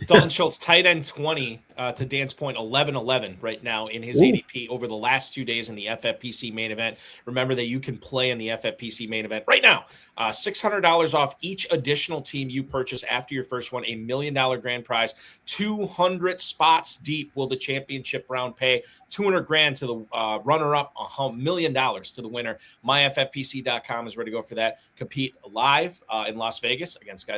Dalton Schultz, tight end 20, to Dan's point, 11-11 right now in his ADP over the last 2 days in the FFPC main event. Remember that you can play in the FFPC main event right now. $600 off each additional team you purchase after your first one, $1 million grand prize, 200 spots deep will the championship round pay, $200,000 to the runner-up, $1 million to the winner. MyFFPC.com is ready to go for that. Compete live in Las Vegas against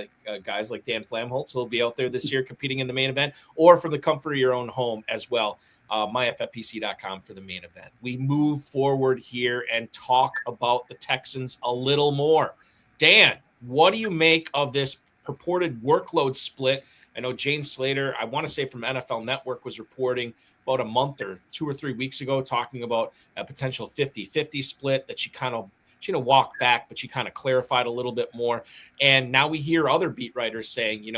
guys like Dan Flamholtz, who will be out there this year competing in the main event, or from the comfort of your own home as well. MyFFPC.com for the main event. We move forward here and talk about the Texans a little more. Dan, what do you make of this purported workload split? I know Jane Slater, I want to say from NFL Network, was reporting about a month or 2 or 3 weeks ago, talking about a potential 50-50 split that she walked back, but she kind of clarified a little bit more. And now we hear other beat writers saying,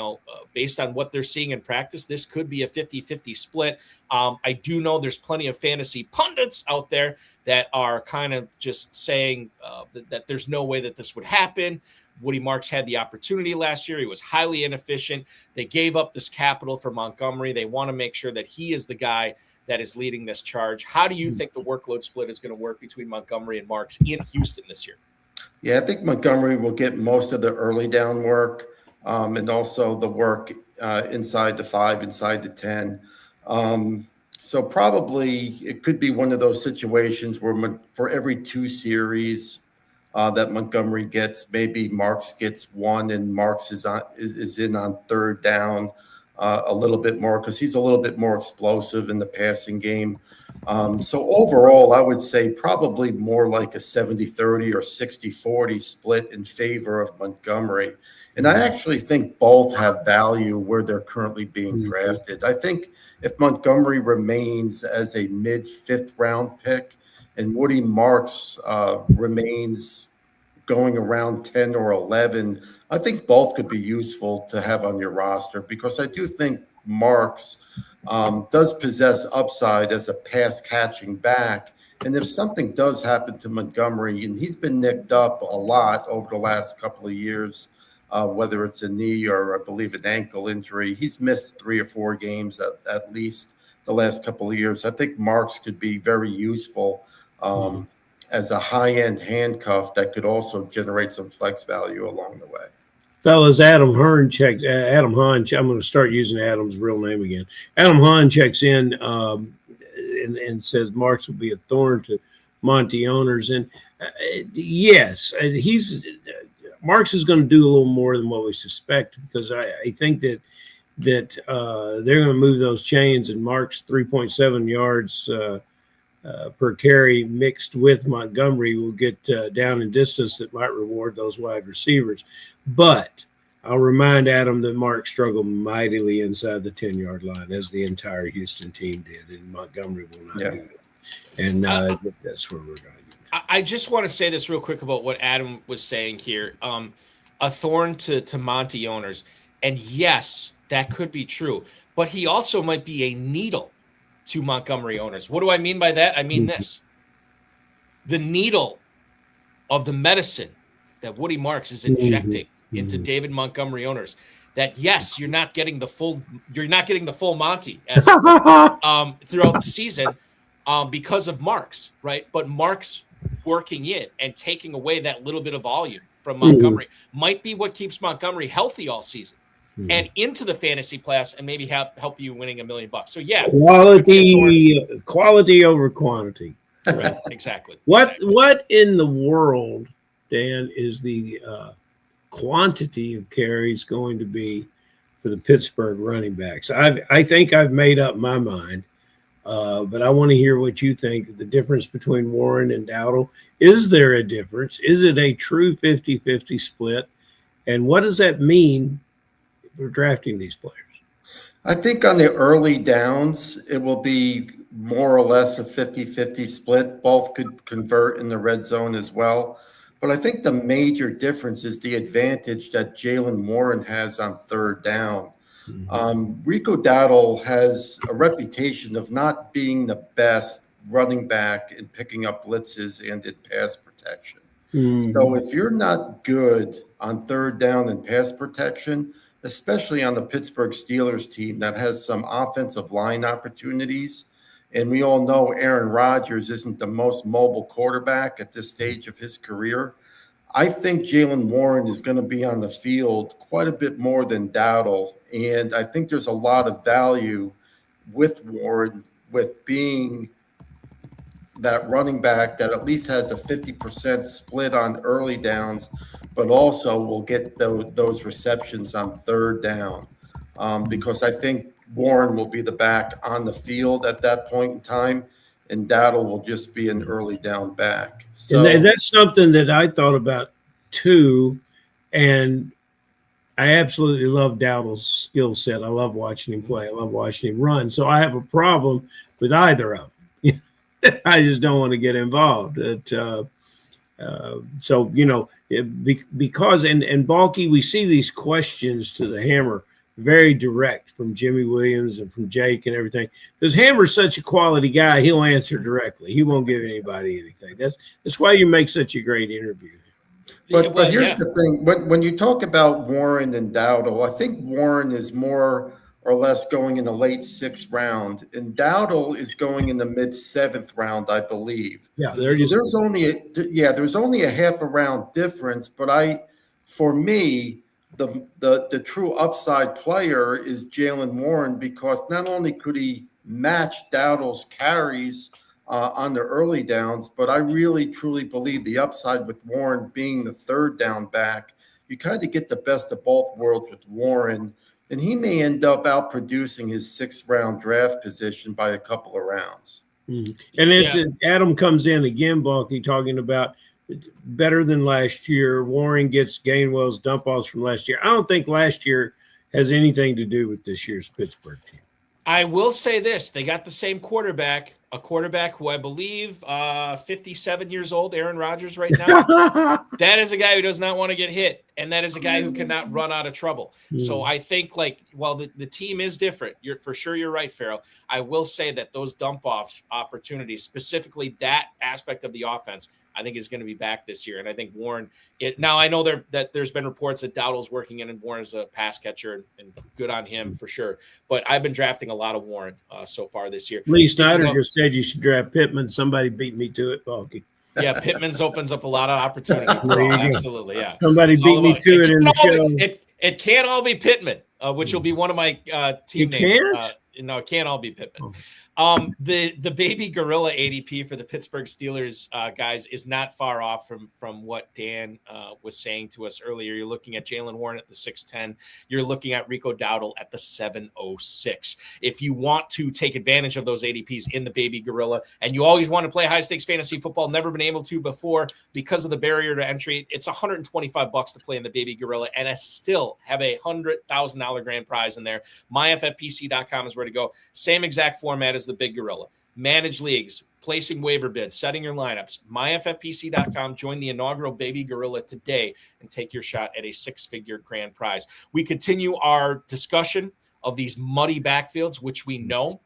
based on what they're seeing in practice, this could be a 50-50 split. I do know there's plenty of fantasy pundits out there that are kind of just saying that there's no way that this would happen. Woody Marks had the opportunity last year. He was highly inefficient. They gave up this capital for Montgomery. They want to make sure that he is the guy that is leading this charge. How do you think the workload split is going to work between Montgomery and Marks in Houston this year? Yeah, I think Montgomery will get most of the early down work and also the work inside the 5, inside the 10. So probably it could be one of those situations where for every 2 series that Montgomery gets, maybe Marks gets 1 and Marks is in on 3rd down. A little bit more because he's a little bit more explosive in the passing game. So overall, I would say probably more like a 70-30 or 60-40 split in favor of Montgomery. And I actually think both have value where they're currently being drafted. I think if Montgomery remains as a mid-5th round pick and Woody Marks remains going around 10 or 11, I think both could be useful to have on your roster because I do think Marks does possess upside as a pass-catching back. And if something does happen to Montgomery, and he's been nicked up a lot over the last couple of years, whether it's a knee or I believe an ankle injury, he's missed 3 or 4 games at least the last couple of years. I think Marks could be very useful as a high-end handcuff that could also generate some flex value along the way. Fellas, Adam Hahn, I'm going to start using Adam's real name again. Adam Hahn checks in and says Marks will be a thorn to Monty owners. And yes, Marks is going to do a little more than what we suspect because I think that they're going to move those chains, and Marks 3.7 yards per carry mixed with Montgomery will get down in distance that might reward those wide receivers. But I'll remind Adam that Mark struggled mightily inside the 10-yard line, as the entire Houston team did, and Montgomery will not do it. And that's where we're going. I just want to say this real quick about what Adam was saying here. A thorn to Monty owners. And yes, that could be true. But he also might be a needle to Montgomery owners. What do I mean by that? I mean this. The needle of the medicine that Woody Marks is injecting into David Montgomery owners. That yes, you're not getting the full Monty as throughout the season because of Marks, right? But Marks working it and taking away that little bit of volume from Montgomery might be what keeps Montgomery healthy all season and into the fantasy playoffs and maybe help you winning $1 million. So yeah, quality over quantity. Right, exactly. What in the world, Dan, is the quantity of carries going to be for the Pittsburgh running backs? I think I've made up my mind, but I want to hear what you think. The difference between Warren and Dowdle. Is there a difference? Is it a true 50-50 split? And what does that mean for drafting these players? I think on the early downs, it will be more or less a 50-50 split. Both could convert in the red zone as well. But I think the major difference is the advantage that Jaylen Warren has on third down. Rico Dowdle has a reputation of not being the best running back in picking up blitzes and in pass protection. So if you're not good on third down and pass protection, especially on the Pittsburgh Steelers team that has some offensive line opportunities, and we all know Aaron Rodgers isn't the most mobile quarterback at this stage of his career, I think Jaylen Warren is going to be on the field quite a bit more than Dowdle. And I think there's a lot of value with Warren with being that running back that at least has a 50% split on early downs, but also will get those receptions on third down. Because I think Warren will be the back on the field at that point in time, and Dowdle will just be an early down back. So and that's something that I thought about too, and I absolutely love Dowdle's skill set. I love watching him play. I love watching him run. So I have a problem with either of them. I just don't want to get involved. So, you know, because and Balky, we see these questions to the Hammer very direct from Jimmy Williams and from Jake and everything. Because Hammer's such a quality guy, he'll answer directly. He won't give anybody anything. That's why you make such a great interview. But here's the thing. When you talk about Warren and Dowdle, I think Warren is more or less going in the late sixth round, and Dowdle is going in the mid seventh round, I believe. Yeah, there's only a half a round difference, but for me, the true upside player is Jaylen Warren, because not only could he match Dowdle's carries on the early downs, but I really truly believe the upside with Warren being the third down back, you kind of get the best of both worlds with Warren. And he may end up outproducing his sixth round draft position by a couple of rounds. And Adam comes in again, Balky, talking about better than last year. Warren gets Gainwell's dump offs from last year. I don't think last year has anything to do with this year's Pittsburgh team. I will say this. They got the same quarterback, a quarterback who I believe 57 years old, Aaron Rodgers right now. That is a guy who does not want to get hit, and that is a guy who cannot run out of trouble. So I think, while the team is different, you're right, Ferrell. I will say that those dump-off opportunities, specifically that aspect of the offense, I think is going to be back this year. And I think Warren now I know that there's been reports that Dowdle's working in and Warren's a pass catcher, and good on him for sure. But I've been drafting a lot of Warren so far this year. Lee Snyder just said you should draft Pittman. Somebody beat me to it, Balky. Yeah, Pittman's opens up a lot of opportunity. Absolutely, yeah. Somebody beat me to it in the show. It can't all be Pittman, which will be one of my team names. No, it can't all be Pittman. The Baby Gorilla ADP for the Pittsburgh Steelers guys is not far off from what Dan was saying to us earlier. You're looking at Jaylen Warren at the 6'10". You're looking at Rico Dowdle at the 7'06". If you want to take advantage of those ADPs in the Baby Gorilla, and you always want to play high stakes fantasy football, never been able to before because of the barrier to entry, it's $125 to play in the Baby Gorilla, and I still have a $100,000 grand prize in there. MyFFPC.com is where to go. Same exact format as the Big Gorilla. Manage leagues, placing waiver bids, setting your lineups. MyFFPC.com. Join the inaugural Baby Gorilla today and take your shot at a six-figure grand prize. We continue our discussion of these muddy backfields, which we know,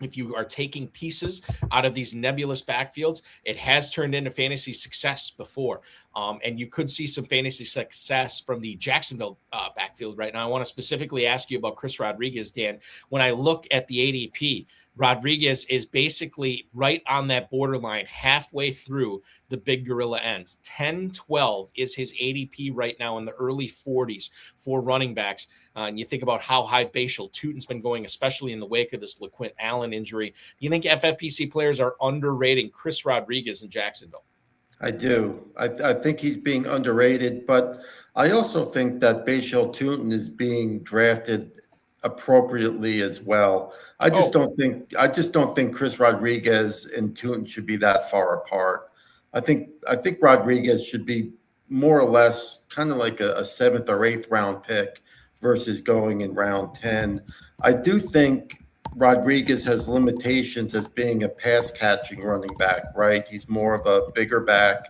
if you are taking pieces out of these nebulous backfields, it has turned into fantasy success before. And you could see some fantasy success from the Jacksonville backfield right now. I want to specifically ask you about Chris Rodriguez, Dan. When I look at the ADP Rodriguez is basically right on that borderline, halfway through the Big Gorilla ends. 10-12 is his ADP right now, in the early 40s for running backs. And you think about how high Bashal Tutin's been going, especially in the wake of this LaQuint Allen injury. Do you think FFPC players are underrating Chris Rodriguez in Jacksonville? I do. I think he's being underrated, but I also think that Bashal Tutin is being drafted appropriately as well. I just don't think Chris Rodriguez and Tutin should be that far apart. I think Rodriguez should be more or less kind of like a 7th or 8th round pick versus going in round 10. I do think Rodriguez has limitations as being a pass catching running back, right? He's more of a bigger back,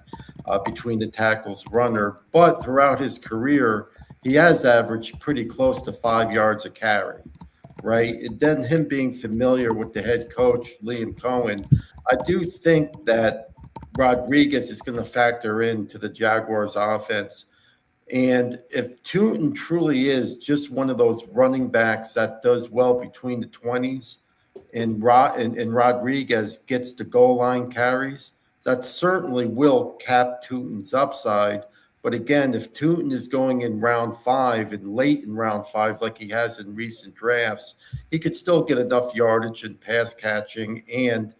between the tackles runner, but throughout his career, he has averaged pretty close to 5 yards a carry, right? And then him being familiar with the head coach, Liam Cohen, I do think that Rodriguez is going to factor into the Jaguars offense. And if Tutin truly is just one of those running backs that does well between the 20s and Rodriguez gets the goal line carries, that certainly will cap Tutin's upside. But again, if Tutin is going in round 5 and late in round 5, like he has in recent drafts, he could still get enough yardage and pass catching and,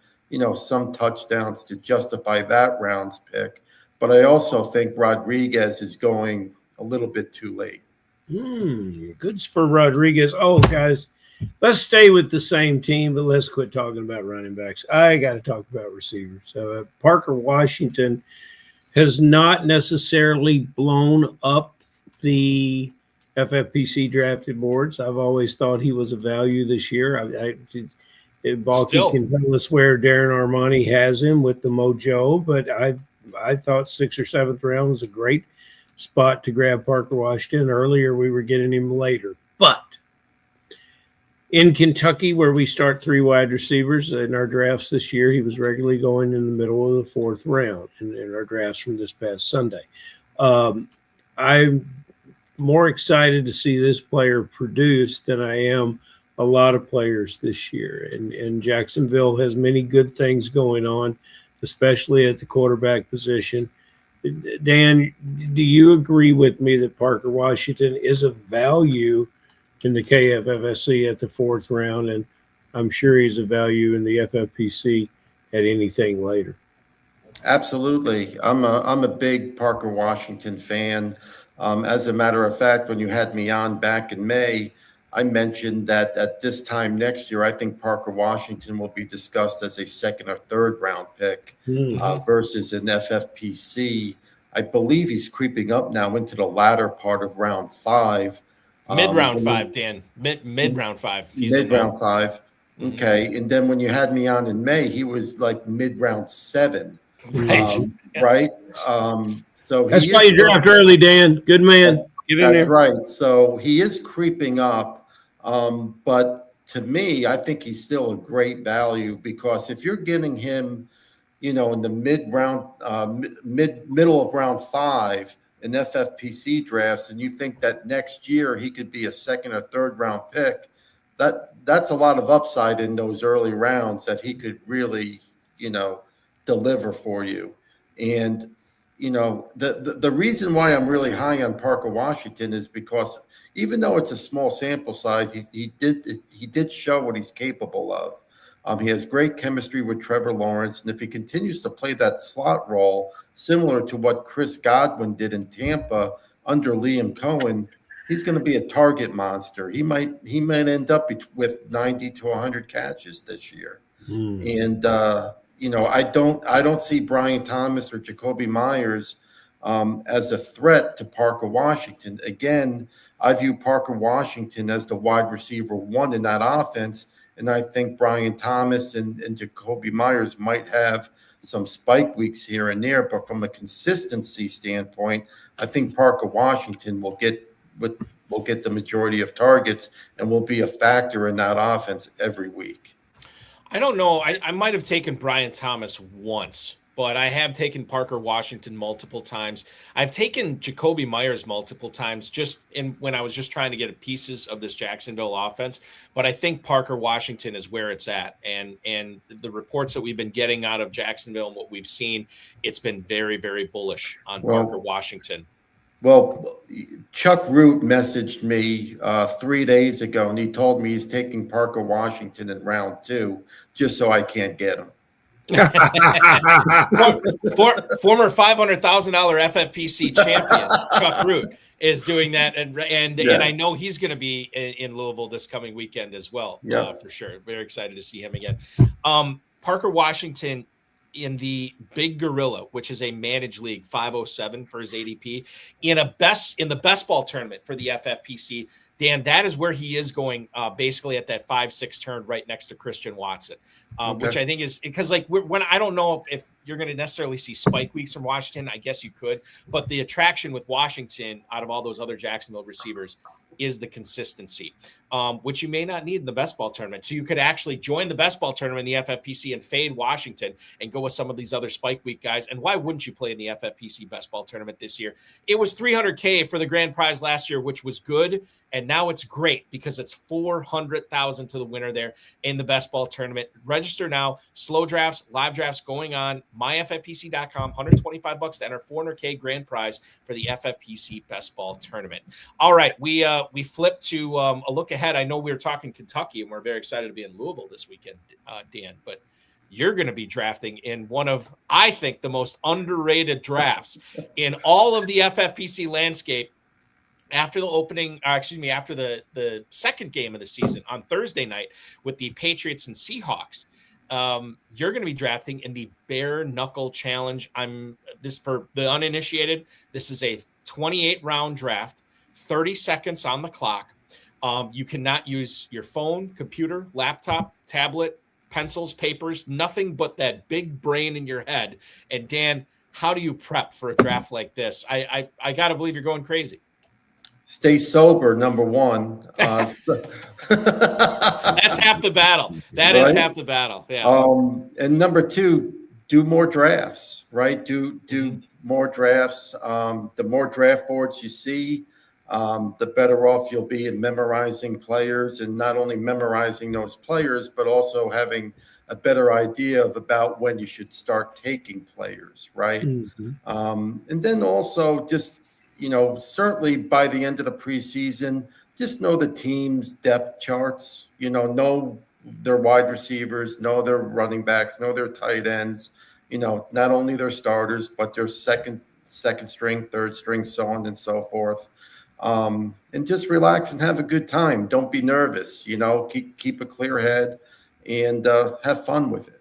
some touchdowns to justify that round's pick. But I also think Rodriguez is going a little bit too late. Good for Rodriguez. Oh, guys, let's stay with the same team, but let's quit talking about running backs. I got to talk about receivers. Parker Washington has not necessarily blown up the FFPC drafted boards. I've always thought he was a value this year. Balky can tell us where Darren Armani has him with the mojo, but I thought 6th or 7th round was a great spot to grab Parker Washington. Earlier, we were getting him later. But in Kentucky, where we start 3 wide receivers in our drafts this year, he was regularly going in the middle of the 4th round in our drafts from this past Sunday. I'm more excited to see this player produce than I am a lot of players this year. And Jacksonville has many good things going on, especially at the quarterback position. Dan, do you agree with me that Parker Washington is a value in the KFFSC at the 4th round, and I'm sure he's a value in the FFPC at anything later? Absolutely. I'm a big Parker Washington fan. As a matter of fact, when you had me on back in May, I mentioned that at this time next year, I think Parker Washington will be discussed as a 2nd or 3rd round pick versus an FFPC. I believe he's creeping up now into the latter part of round 5. Mid-round 5, Dan. Mid-round 5. Mid-round 5. Okay. And then when you had me on in May, he was like mid-round 7. Right. Right. So that's why you draft early, Dan. Good man. Get in that's there. Right. So he is creeping up. But to me, I think he's still a great value, because if you're getting him, in the middle of round 5 in FFPC drafts, and you think that next year he could be a 2nd or 3rd round pick, that's a lot of upside in those early rounds that he could really, deliver for you. And, the reason why I'm really high on Parker Washington is because even though it's a small sample size, he did show what he's capable of. He has great chemistry with Trevor Lawrence, and if he continues to play that slot role, similar to what Chris Godwin did in Tampa under Liam Cohen, he's going to be a target monster. He might end up with 90 to 100 catches this year. And I don't see Brian Thomas or Jacoby Myers as a threat to Parker Washington. Again, I view Parker Washington as the wide receiver 1 in that offense, and I think Brian Thomas and Jacoby Myers might have some spike weeks here and there, but from a consistency standpoint, I think Parker Washington will get the majority of targets and will be a factor in that offense every week. I don't know. I might have taken Brian Thomas once but I have taken Parker Washington multiple times. I've taken Jacoby Myers multiple times when I was just trying to get pieces of this Jacksonville offense. But I think Parker Washington is where it's at. And the reports that we've been getting out of Jacksonville and what we've seen, it's been very, very bullish on Parker Washington. Well, Chuck Root messaged me 3 days ago, and he told me he's taking Parker Washington in round 2 just so I can't get him. Former $500,000 FFPC champion Chuck Root is doing that, and I know he's going to be in Louisville this coming weekend as well. For sure. Very excited to see him again. Parker Washington in the Big Gorilla, which is a managed league, 507 for his ADP, in the best ball tournament for the FFPC. Dan, that is where he is going, basically at that 5-6 turn right next to Christian Watson, which I think is because when I don't know if you're going to necessarily see spike weeks from Washington. I guess you could, but the attraction with Washington out of all those other Jacksonville receivers is the consistency, which you may not need in the best ball tournament. So you could actually join the best ball tournament in the FFPC and fade Washington and go with some of these other spike week guys. And why wouldn't you play in the FFPC best ball tournament this year? It was $300K for the grand prize last year, which was good. And now it's great because it's $400,000 to the winner there in the best ball tournament. Register now. Slow drafts, live drafts going on. myffpc.com. $125 to enter $400K grand prize for the FFPC best ball tournament. All right, we flip to a look ahead. I know we were talking Kentucky, and we're very excited to be in Louisville this weekend, Dan. But you're going to be drafting in one of, I think, the most underrated drafts in all of the FFPC landscape. After the second game of the season on Thursday night with the Patriots and Seahawks, you're going to be drafting in the Bare Knuckle Challenge. This for the uninitiated. This is a 28-round draft, 30 seconds on the clock. You cannot use your phone, computer, laptop, tablet, pencils, papers, nothing but that big brain in your head. And Dan, how do you prep for a draft like this? I got to believe you're going crazy. Stay sober, number one. That's half the battle. That is half the battle. Yeah. And number two, do more drafts, right? Do more drafts. The more draft boards you see, the better off you'll be in memorizing players, and not only memorizing those players, but also having a better idea about when you should start taking players, right? Mm-hmm. And then also just, certainly by the end of the preseason, just know the team's depth charts, know their wide receivers, know their running backs, know their tight ends, not only their starters, but their second string, third string, so on and so forth. And just relax and have a good time. Don't be nervous, keep a clear head and have fun with it.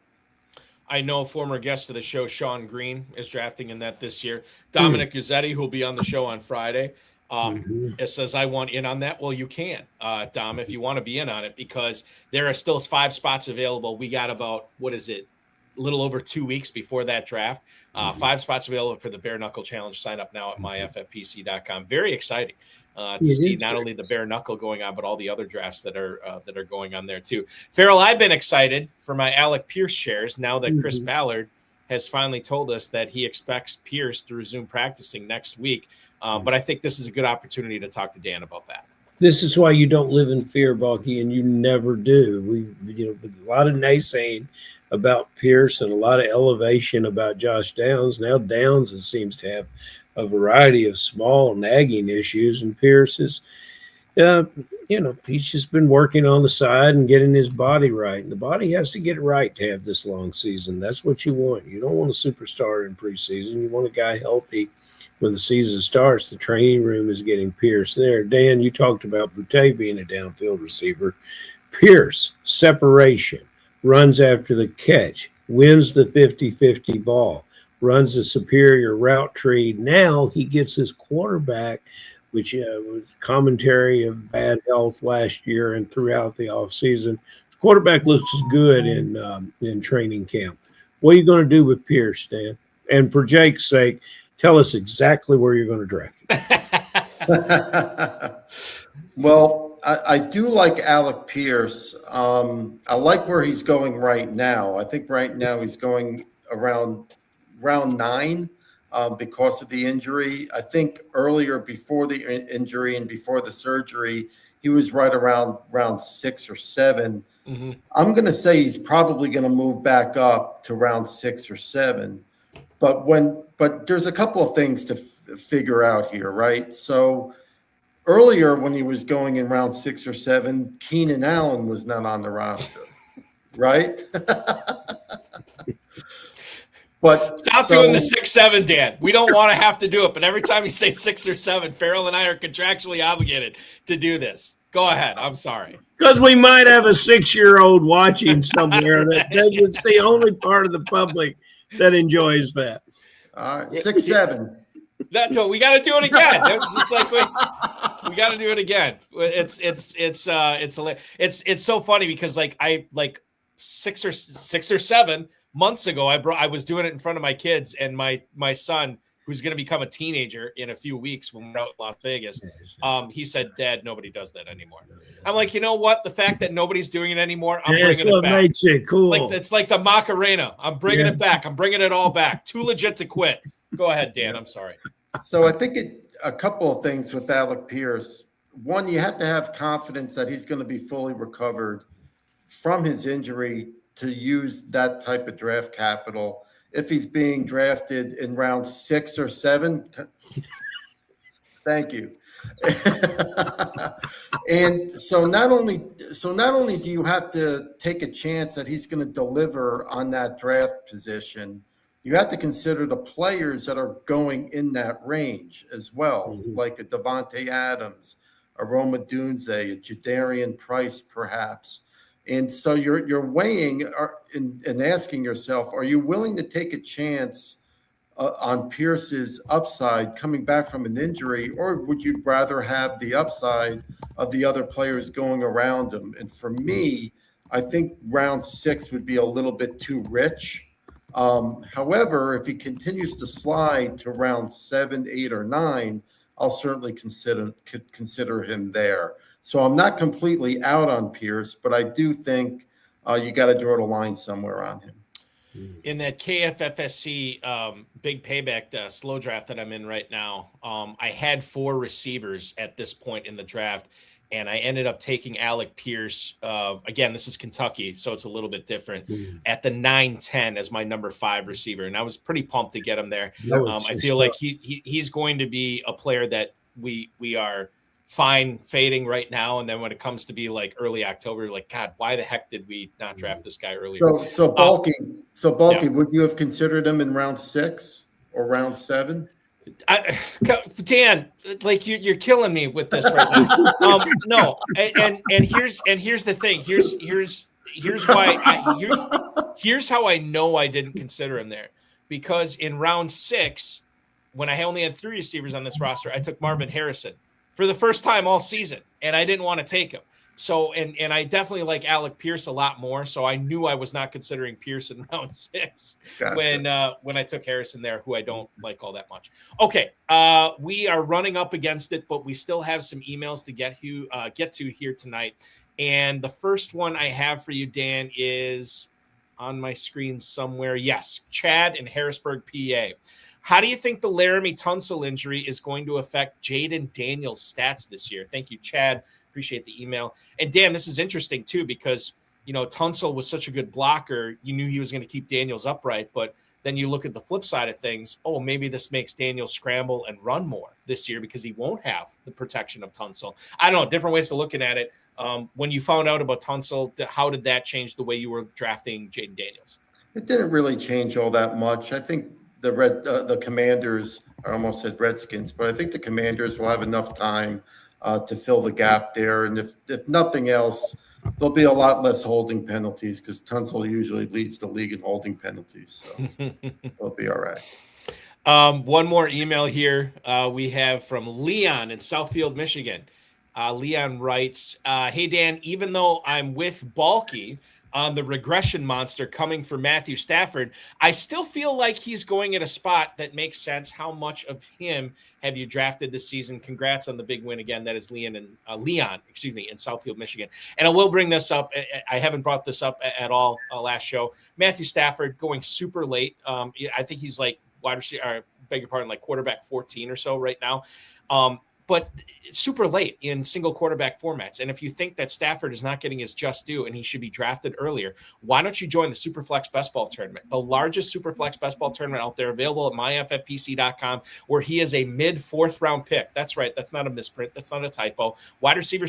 I know former guest of the show, Sean Green, is drafting in that this year. Dominic Guzzetti, who'll be on the show on Friday, it says, I want in on that. Well, you can, Dom, if you want to be in on it, because there are still 5 spots available. We got about, a little over 2 weeks before that draft. 5 spots available for the Bare Knuckle Challenge. Sign up now at myffpc.com. Very exciting to see not only the Bare Knuckle going on, but all the other drafts that are going on there too. Ferrell, I've been excited for my Alec Pierce shares now that Chris Ballard has finally told us that he expects Pierce to resume practicing next week. But I think this is a good opportunity to talk to Dan about that. This is why you don't live in fear, Balky, and you never do. We, a lot of naysaying about Pierce and a lot of elevation about Josh Downs. Now Downs seems to have a variety of small nagging issues, and Pierce is, he's just been working on the side and getting his body right. And the body has to get it right to have this long season. That's what you want. You don't want a superstar in preseason. You want a guy healthy when the season starts. The training room is getting Pierce there. Dan, you talked about Boutte being a downfield receiver. Pierce, separation, runs after the catch, wins the 50-50 ball, runs a superior route tree. Now he gets his quarterback, which was commentary of bad health last year and throughout the offseason. His quarterback looks good in training camp. What are you going to do with Pierce, Dan? And for Jake's sake, tell us exactly where you're going to draft him. Well, I do like Alec Pierce. I like where he's going right now. I think right now he's going around round 9 because of the injury. I think earlier, before the injury and before the surgery, he was right around round 6 or 7. Mm-hmm. I'm going to say he's probably going to move back up to round 6 or 7. But there's a couple of things to figure out here, right? So earlier, when he was going in round 6 or 7, Keenan Allen was not on the roster, right? But stop doing the 6-7, Dan. We don't want to have to do it, but every time you say 6 or 7, Ferrell and I are contractually obligated to do this. Go ahead. I'm sorry. Because we might have a 6-year-old watching somewhere that's the only part of the public that enjoys that. All right, 6-7. No, we got to do it again. It's like we got to do it again. It's so funny because I 6 or 7 months ago, I was doing it in front of my kids, and my son, who's going to become a teenager in a few weeks when we're out in Las Vegas, he said, "Dad, nobody does that anymore." I'm like, you know what? The fact that nobody's doing it anymore, I'm bringing it back. Makes it cool. It's like the Macarena. I'm bringing it back. I'm bringing it all back. Too legit to quit. Go ahead, Dan. I'm sorry. So I think a couple of things with Alec Pierce. One, you have to have confidence that he's going to be fully recovered from his injury to use that type of draft capital. If he's being drafted in round 6 or 7, thank you. And so not only do you have to take a chance that he's going to deliver on that draft position, you have to consider the players that are going in that range as well, like a Devontae Adams, a Rome Odunze, a Jadarian Price, perhaps. And so you're weighing and asking yourself, are you willing to take a chance on Pierce's upside coming back from an injury, or would you rather have the upside of the other players going around him? And for me, I think round 6 would be a little bit too rich. However, if he continues to slide to round 7, 8, or 9, I'll certainly consider him there. So I'm not completely out on Pierce, but I do think you got to draw the line somewhere on him. In that KFFSC big payback slow draft that I'm in right now, I had 4 receivers at this point in the draft, and I ended up taking Alec Pierce. Again, this is Kentucky, so it's a little bit different. At the 9-10 as my number 5 receiver, and I was pretty pumped to get him there. I feel like he's going to be a player that we are fine fading right now, and then when it comes to be like early October, like, God, why the heck did we not draft this guy earlier? So bulky. Yeah. Would you have considered him in round 6 or round 7? Dan, like you're killing me with this right now. No, and here's the thing. Here's how I know I didn't consider him there, because in round 6, when I only had 3 receivers on this roster, I took Marvin Harrison for the first time all season, and I didn't want to take him. So, and I definitely like Alec Pierce a lot more. So I knew I was not considering Pierce in round 6 when I took Harrison there, who I don't like all that much. Okay, we are running up against it, but we still have some emails to get to here tonight. And the first one I have for you, Dan, is on my screen somewhere. Yes, Chad in Harrisburg, PA. How do you think the Laramie Tunsil injury is going to affect Jaden Daniels' stats this year? Thank you, Chad. Appreciate the email. And Dan, this is interesting too, because, Tunsil was such a good blocker. You knew he was going to keep Daniels upright, but then you look at the flip side of things. Oh, maybe this makes Daniels scramble and run more this year because he won't have the protection of Tunsil. I don't know, different ways to looking at it. When you found out about Tunsil, how did that change the way you were drafting Jaden Daniels? It didn't really change all that much. I think the Commanders, I almost said Redskins, but I think the Commanders will have enough time to fill the gap there. And if nothing else, there'll be a lot less holding penalties, because Tunsil usually leads the league in holding penalties. So it'll be all right. One more email here we have from Leon in Southfield, Michigan. Leon writes, hey, Dan, even though I'm with Balky, on the regression monster coming for Matthew Stafford. I still feel like he's going at a spot that makes sense. How much of him have you drafted this season? Congrats on the big win again. That is Leon, in Southfield, Michigan. And I will bring this up. I haven't brought this up at all last show. Matthew Stafford going super late. I think he's like wide receiver, or beg your pardon, like quarterback 14 or so right now. But it's super late in single quarterback formats. And if you think that Stafford is not getting his just due and he should be drafted earlier, why don't you join the Superflex Best Ball Tournament, the largest Superflex Best Ball Tournament out there, available at myffpc.com, where he is a mid-4th round pick. That's right. That's not a misprint. That's not a typo. Wide receiver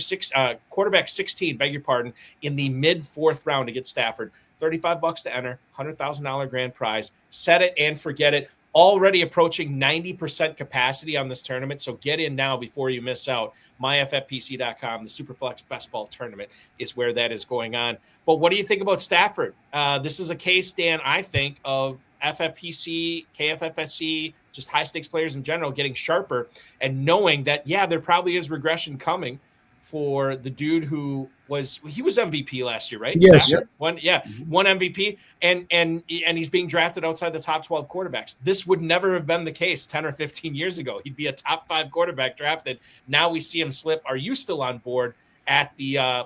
quarterback 16, beg your pardon, in the mid-4th round to get Stafford. $35 to enter, $100,000 grand prize. Set it and forget it. Already approaching 90% capacity on this tournament, so get in now before you miss out. myffpc.com, the Superflex Best Ball Tournament is where that is going on. But what do you think about Stafford? This is a case, Dan, I think, of FFPC, KFFSC, just high-stakes players in general getting sharper and knowing that, yeah, there probably is regression coming for the dude who was MVP last year, right? Yes. Yep. One MVP, and he's being drafted outside the top 12 quarterbacks. This would never have been the case 10 or 15 years ago. He'd be a top 5 quarterback drafted. Now we see him slip. Are you still on board at the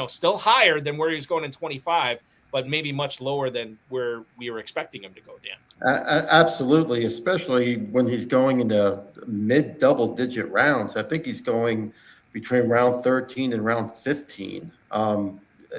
still higher than where he was going in 25, but maybe much lower than where we were expecting him to go, Dan? Absolutely, especially when he's going into mid double-digit rounds. I think he's going between round 13 and round 15.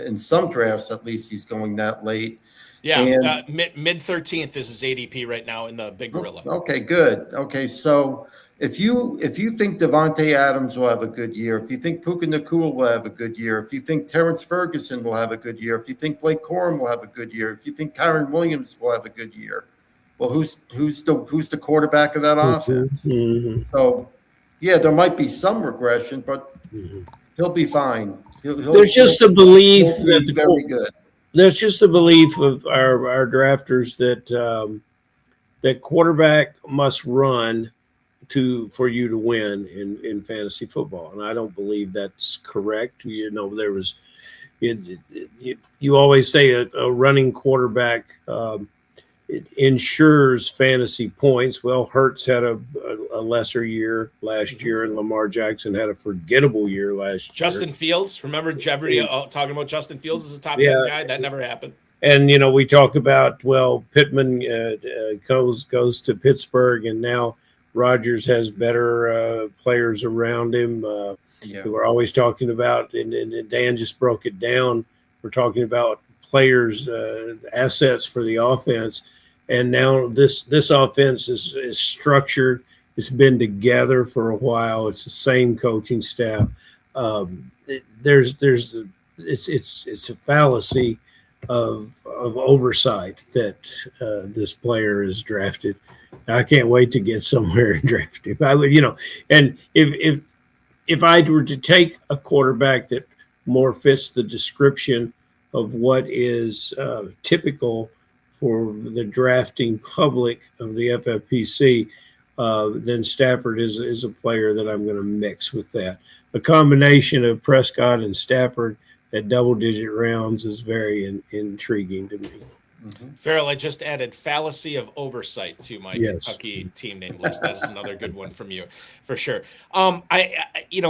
In some drafts, at least, he's going that late. Yeah, mid 13th is his ADP right now in the Big Gorilla. Okay, good. Okay, so if you think Devontae Adams will have a good year, if you think Puka Nacua will have a good year, if you think Terrence Ferguson will have a good year, if you think Blake Corum will have a good year, if you think Kyron Williams will have a good year, well, who's the quarterback of that offense? Mm-hmm. So, yeah, there might be some regression, but he'll be fine. There's just a belief that very good. There's just a belief of our drafters that that quarterback must run for you to win in fantasy football, and I don't believe that's correct. There was you always say a running quarterback it ensures fantasy points. Well, Hurts had a lesser year last year, and Lamar Jackson had a forgettable year last year. Justin Fields, remember Jeopardy talking about Justin Fields as a top 10 guy? That never happened. And, we talk about, Pittman goes to Pittsburgh, and now Rodgers has better players around him who are always talking about, and Dan just broke it down. We're talking about players, assets for the offense. And now this offense is structured. It's been together for a while. It's the same coaching staff. It's a fallacy of oversight that this player is drafted. I can't wait to get somewhere and draft him. I would, and if I were to take a quarterback that more fits the description of what is typical for the drafting public of the FFPC, then Stafford is a player that I'm going to mix with that. A combination of Prescott and Stafford at double-digit rounds is very intriguing to me. Mm-hmm. Ferrell, I just added fallacy of oversight to my Kentucky team name list. That is another good one from you, for sure.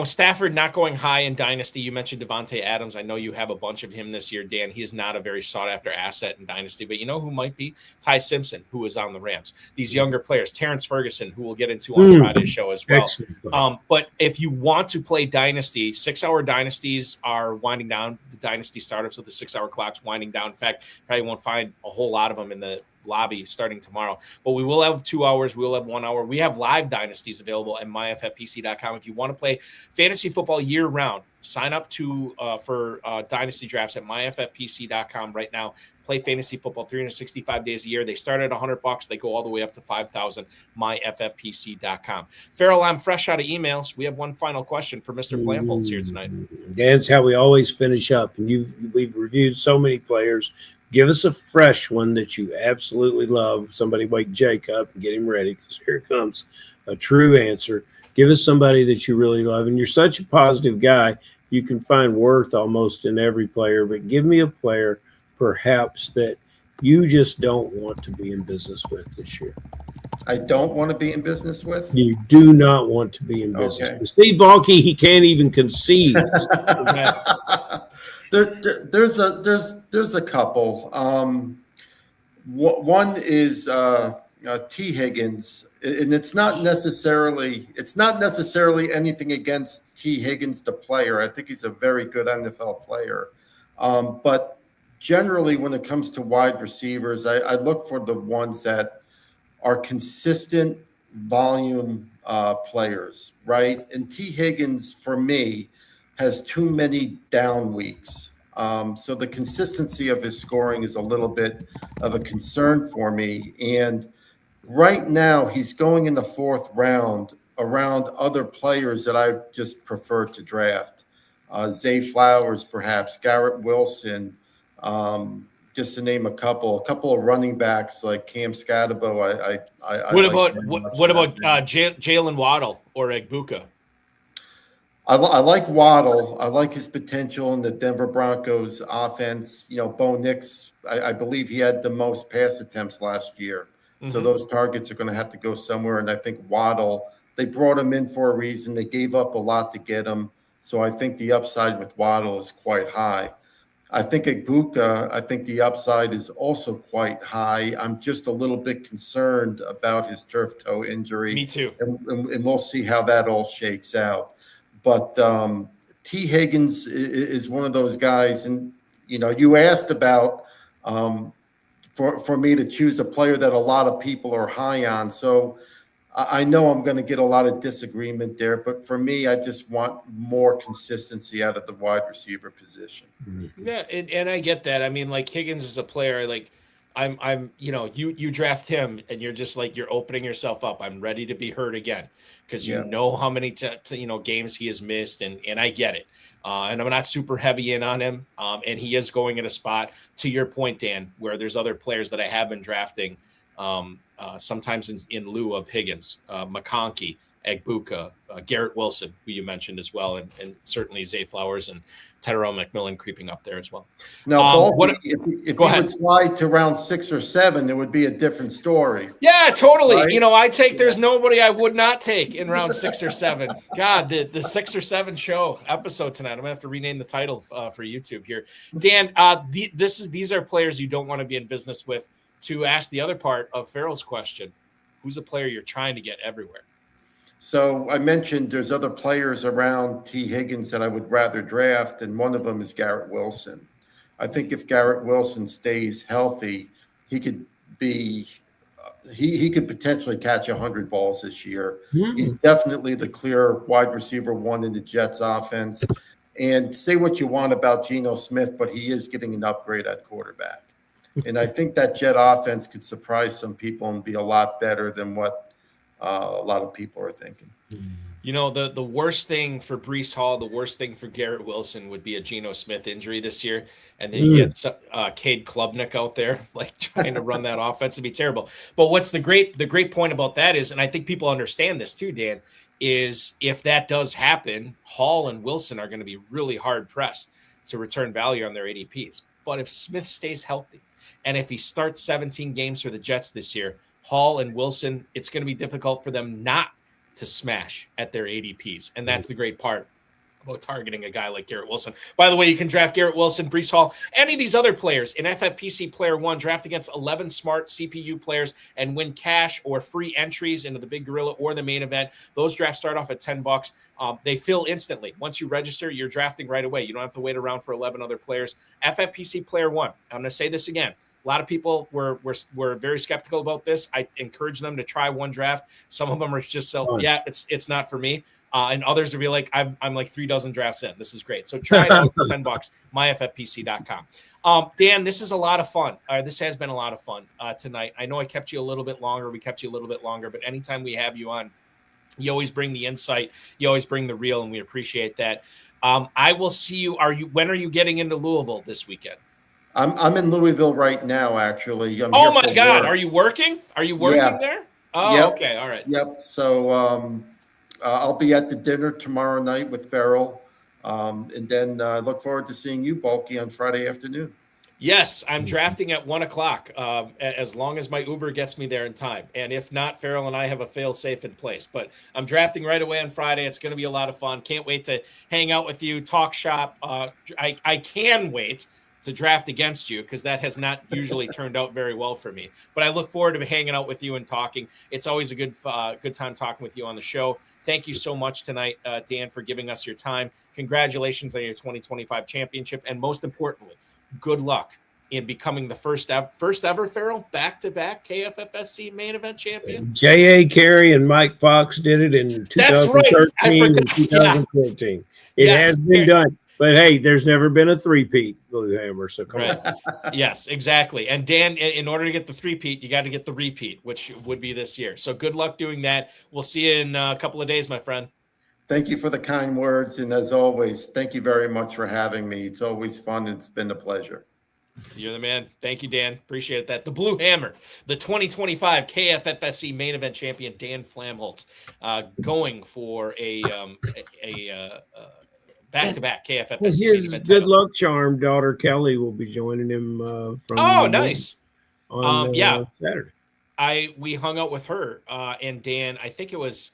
Stafford not going high in Dynasty. You mentioned Devontae Adams. I know you have a bunch of him this year, Dan. He is not a very sought-after asset in Dynasty, but you know who might be? Ty Simpson, who is on the Rams. These younger players, Terrence Ferguson, who we'll get into on Friday's show as well. But if you want to play Dynasty, 6-hour Dynasties are winding down. The Dynasty startups with the 6-hour clocks winding down. In fact, probably won't find a whole lot of them in the lobby starting tomorrow, but we will have 2 hours. We will have 1 hour. We have live dynasties available at myffpc.com. If you want to play fantasy football year round, sign up for dynasty drafts at myffpc.com right now. Play fantasy football 365 days a year. They start at $100. They go all the way up to $5,000. myffpc.com. Ferrell, I'm fresh out of emails. We have one final question for Mr. Flamholtz here tonight. That's how we always finish up. And we've reviewed so many players. Give us a fresh one that you absolutely love. Somebody wake Jake up and get him ready, because here comes a true answer. Give us somebody that you really love. And you're such a positive guy, you can find worth almost in every player. But give me a player, perhaps that you just don't want to be in business with this year? I don't want to be in business with. You do not want to be in business. Okay. With. See, Balky, he can't even conceive. There's a couple. One is T. Higgins, and it's not necessarily anything against T. Higgins, the player. I think he's a very good NFL player, but generally, when it comes to wide receivers, I look for the ones that are consistent volume players, right? And T. Higgins, for me, has too many down weeks. So the consistency of his scoring is a little bit of a concern for me. And right now, he's going in the 4th round around other players that I just prefer to draft. Zay Flowers, perhaps, Garrett Wilson, just to name a couple of running backs like Cam Scatterbo. What about Jalen Waddle or Egbuka? I like Waddle. I like his potential in the Denver Broncos offense. Bo Nix, I believe he had the most pass attempts last year. Mm-hmm. So those targets are going to have to go somewhere. And I think Waddle, they brought him in for a reason. They gave up a lot to get him. So I think the upside with Waddle is quite high. I think Egbuka, the upside is also quite high. I'm just a little bit concerned about his turf toe injury. Me too. And we'll see how that all shakes out. But T. Higgins is one of those guys. And, you asked about for me to choose a player that a lot of people are high on. So I know I'm going to get a lot of disagreement there, but for me, I just want more consistency out of the wide receiver position. Yeah, and I get that. I mean, like Higgins is a player. Like I'm, you draft him, and you're just like you're opening yourself up. I'm ready to be hurt again because you know how many games he has missed, and I get it. And I'm not super heavy in on him, and he is going in a spot to your point, Dan, where there's other players that I have been drafting. Sometimes in lieu of Higgins, McConkey, Egbuka, Garrett Wilson, who you mentioned as well, and certainly Zay Flowers and Tyrell McMillan creeping up there as well. Now, if you would slide to round 6 or 7, it would be a different story. Yeah, totally. Right? There's nobody I would not take in round 6 or 7. God, the 6 or 7 show episode tonight. I'm gonna have to rename the title for YouTube here. Dan, these are players you don't want to be in business with. To ask the other part of Ferrell's question, who's a player you're trying to get everywhere? So I mentioned there's other players around T. Higgins that I would rather draft, and one of them is Garrett Wilson. I think if Garrett Wilson stays healthy, he could be he could potentially catch 100 balls this year. Mm-hmm. He's definitely the clear wide receiver 1 in the Jets offense. And say what you want about Geno Smith, but he is getting an upgrade at quarterback. And I think that Jet offense could surprise some people and be a lot better than what a lot of people are thinking. The worst thing for Breece Hall, the worst thing for Garrett Wilson would be a Geno Smith injury this year. And then you get Cade Klubnik out there, like trying to run that offense. It'd be terrible. But what's the great point about that is, and I think people understand this too, Dan, is if that does happen, Hall and Wilson are going to be really hard pressed to return value on their ADPs. But if Smith stays healthy, and if he starts 17 games for the Jets this year, Hall and Wilson, it's going to be difficult for them not to smash at their ADPs. And that's the great part about targeting a guy like Garrett Wilson. By the way, you can draft Garrett Wilson, Breece Hall, any of these other players in FFPC Player One, draft against 11 smart CPU players and win cash or free entries into the Big Gorilla or the main event. Those drafts start off at $10. They fill instantly. Once you register, you're drafting right away. You don't have to wait around for 11 other players. FFPC Player One. I'm going to say this again. A lot of people were very skeptical about this. I encourage them to try one draft. Some of them are just it's not for me. And others will be like, I'm like 3 dozen drafts in. This is great. So try it out for $10, myffpc.com. Dan, this is a lot of fun. This has been a lot of fun tonight. I know I kept you a little bit longer. We kept you a little bit longer, but anytime we have you on, you always bring the insight. You always bring the real, and we appreciate that. I will see you. When are you getting into Louisville this weekend? I'm in Louisville right now, actually. Oh my God. Are you working? Are you working there? Oh, yep. Okay. All right. Yep. So I'll be at the dinner tomorrow night with Ferrell. And then I look forward to seeing you, Balky, on Friday afternoon. Yes, I'm drafting at 1:00, as long as my Uber gets me there in time. And if not, Ferrell and I have a fail-safe in place. But I'm drafting right away on Friday. It's going to be a lot of fun. Can't wait to hang out with you, talk shop. I can wait to draft against you because that has not usually turned out very well for me. But I look forward to hanging out with you and talking. It's always a good time talking with you on the show. Thank you so much tonight, Dan, for giving us your time. Congratulations on your 2025 championship. And most importantly, good luck in becoming the first ever Ferrell back-to-back KFFSC main event champion. J.A. Carey and Mike Fox did it in 2013 and 2014. It has been done. But hey, there's never been a three-peat, Blue Hammer, so come on. Yes, exactly. And Dan, in order to get the three-peat, you got to get the repeat, which would be this year. So good luck doing that. We'll see you in a couple of days, my friend. Thank you for the kind words. And as always, thank you very much for having me. It's always fun. It's been a pleasure. You're the man. Thank you, Dan. Appreciate that. The Blue Hammer, the 2025 KFFSC main event champion, Dan Flamholtz, going for a back-to-back KFFSC main event good luck charm daughter Kelly will be joining him from nice on Saturday. We hung out with her and Dan. I think it was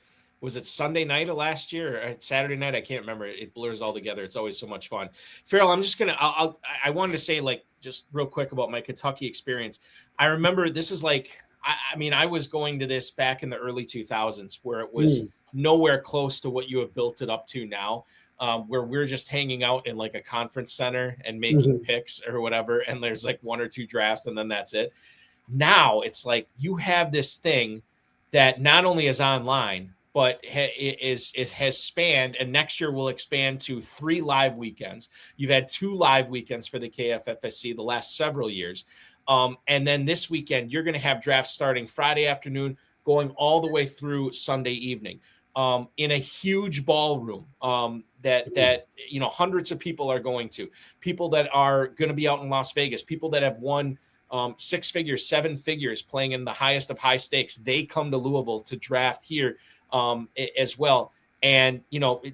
it Sunday night of last year or Saturday night? I can't remember. It blurs all together. It's always so much fun. Ferrell, I'm just I wanted to say just real quick about my Kentucky experience. I remember this is I was going to this back in the early 2000s where it was nowhere close to what you have built it up to now, where we're just hanging out in a conference center and making picks or whatever. And there's one or two drafts and then that's it. Now it's you have this thing that not only is online, but it has spanned, and next year will expand to 3 live weekends. You've had 2 live weekends for the KFFSC the last several years. And then this weekend, you're going to have drafts starting Friday afternoon, going all the way through Sunday evening in a huge ballroom that hundreds of people are going to. People that are going to be out in Las Vegas, people that have won 6 figures, 7 figures playing in the highest of high stakes. They come to Louisville to draft here as well. And,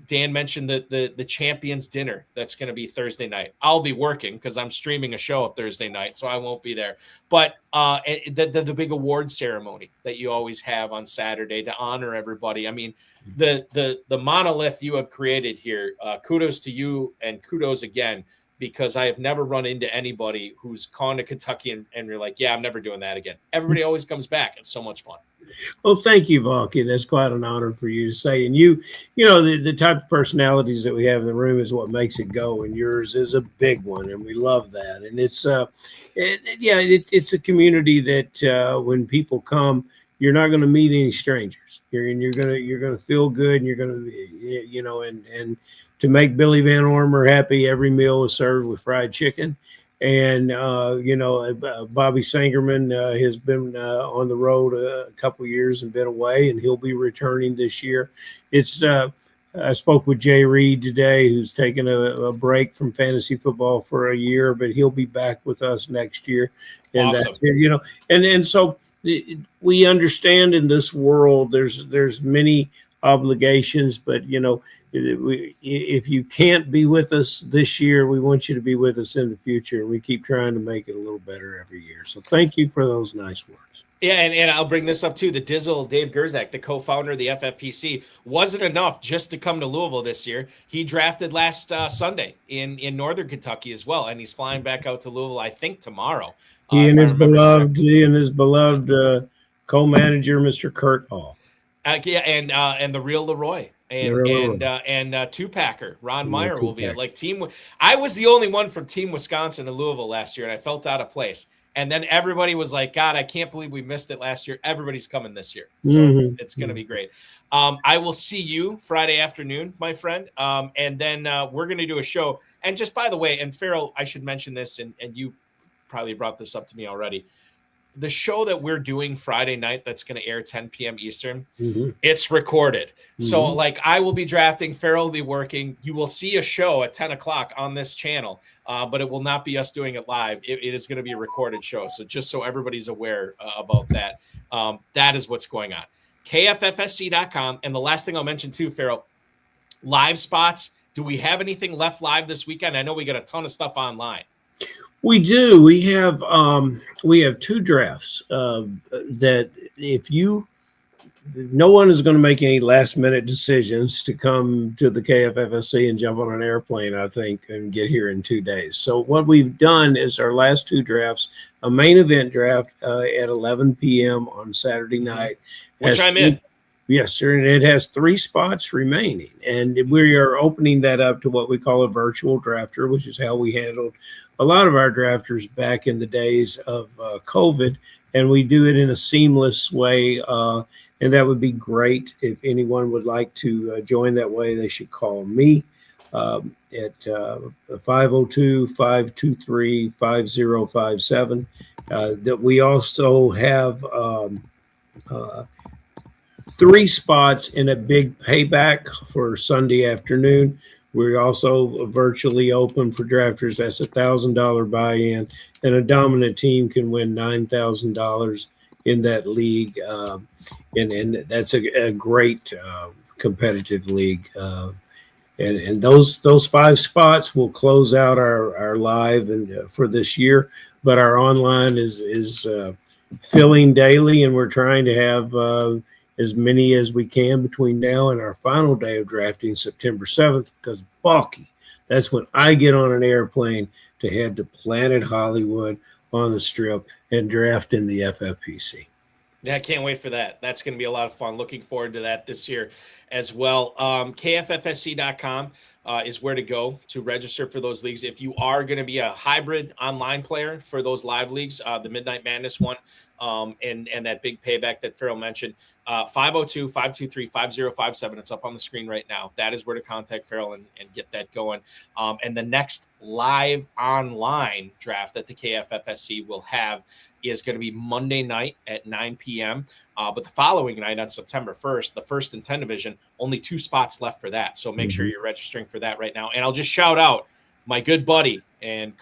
Dan mentioned the champions dinner that's going to be Thursday night. I'll be working because I'm streaming a show Thursday night, so I won't be there. But the big award ceremony that you always have on Saturday to honor everybody. I mean, the monolith you have created here, kudos to you and kudos again, because I have never run into anybody who's gone to Kentucky and you're like, yeah, I'm never doing that again. Everybody always comes back. It's so much fun. Well, thank you, Valky. That's quite an honor for you to say. And the type of personalities that we have in the room is what makes it go. And yours is a big one, and we love that. And it's it's a community that when people come, you're not going to meet any strangers. You're gonna feel good, and you're gonna and to make Billy Van Ormer happy, every meal is served with fried chicken. And, Bobby Sangerman has been on the road a couple years and been away, and he'll be returning this year. I spoke with Jay Reed today, who's taken a break from fantasy football for a year, but he'll be back with us next year. And awesome. That's it, and so we understand in this world, there's many obligations, but, if you can't be with us this year, we want you to be with us in the future. We keep trying to make it a little better every year. So thank you for those nice words. Yeah, and I'll bring this up too. The Dizzle, Dave Gerzak, the co-founder of the FFPC, wasn't enough just to come to Louisville this year. He drafted last Sunday in Northern Kentucky as well, and he's flying back out to Louisville, I think, tomorrow. He and his beloved co-manager, Mr. Kurt Hall. And the real Leroy. And two-packer Ron Meyer will be at team. I was the only one from Team Wisconsin in Louisville last year, and I felt out of place. And then everybody was like, God, I can't believe we missed it last year. Everybody's coming this year. So it's going to be great. I will see you Friday afternoon, my friend. And then we're going to do a show. And just by the way, and Ferrell, I should mention this, and you probably brought this up to me already. The show that we're doing Friday night that's going to air 10 p.m. Eastern, it's recorded. So I will be drafting, Ferrell will be working. You will see a show at 10 o'clock on this channel, but it will not be us doing it live. It is going to be a recorded show. So just so everybody's aware about that, that is what's going on. KFFSC.com. And the last thing I'll mention too, Ferrell, live spots. Do we have anything left live this weekend? I know we got a ton of stuff online. We do. We have two drafts that if you no one is going to make any last minute decisions to come to the KFFSC and jump on an airplane, I think, and get here in 2 days. So what we've done is our last two drafts, a main event draft at 11 p.m. on Saturday night. Which I'm in. Yes, sir. And it has 3 spots remaining. And we are opening that up to what we call a virtual drafter, which is how we handled a lot of our drafters back in the days of COVID. And we do it in a seamless way. And that would be great. If anyone would like to join that way, they should call me at 502-523-5057. That we also have 3 spots in a big payback for Sunday afternoon. We're also virtually open for drafters. That's $1,000 buy-in, and a dominant team can win $9,000 in that league. And that's a great competitive league. And those 5 spots will close out our live and for this year. But our online is filling daily, and we're trying to have as many as we can between now and our final day of drafting, September 7th, because Balky, that's when I get on an airplane to head to Planet Hollywood on the Strip and draft in the FFPC. Yeah, I can't wait for that. That's going to be a lot of fun. Looking forward to that this year as well. KFFSC.com is where to go to register for those leagues. If you are going to be a hybrid online player for those live leagues, the Midnight Madness one, and that big payback that Ferrell mentioned, 502-523-5057. It's up on the screen right now. That is where to contact Ferrell and get that going. And the next live online draft that the KFFSC will have is going to be Monday night at 9 p.m. But the following night on September 1st, the first and 10 division, only 2 spots left for that. So make sure you're registering for that right now. And I'll just shout out my good buddy and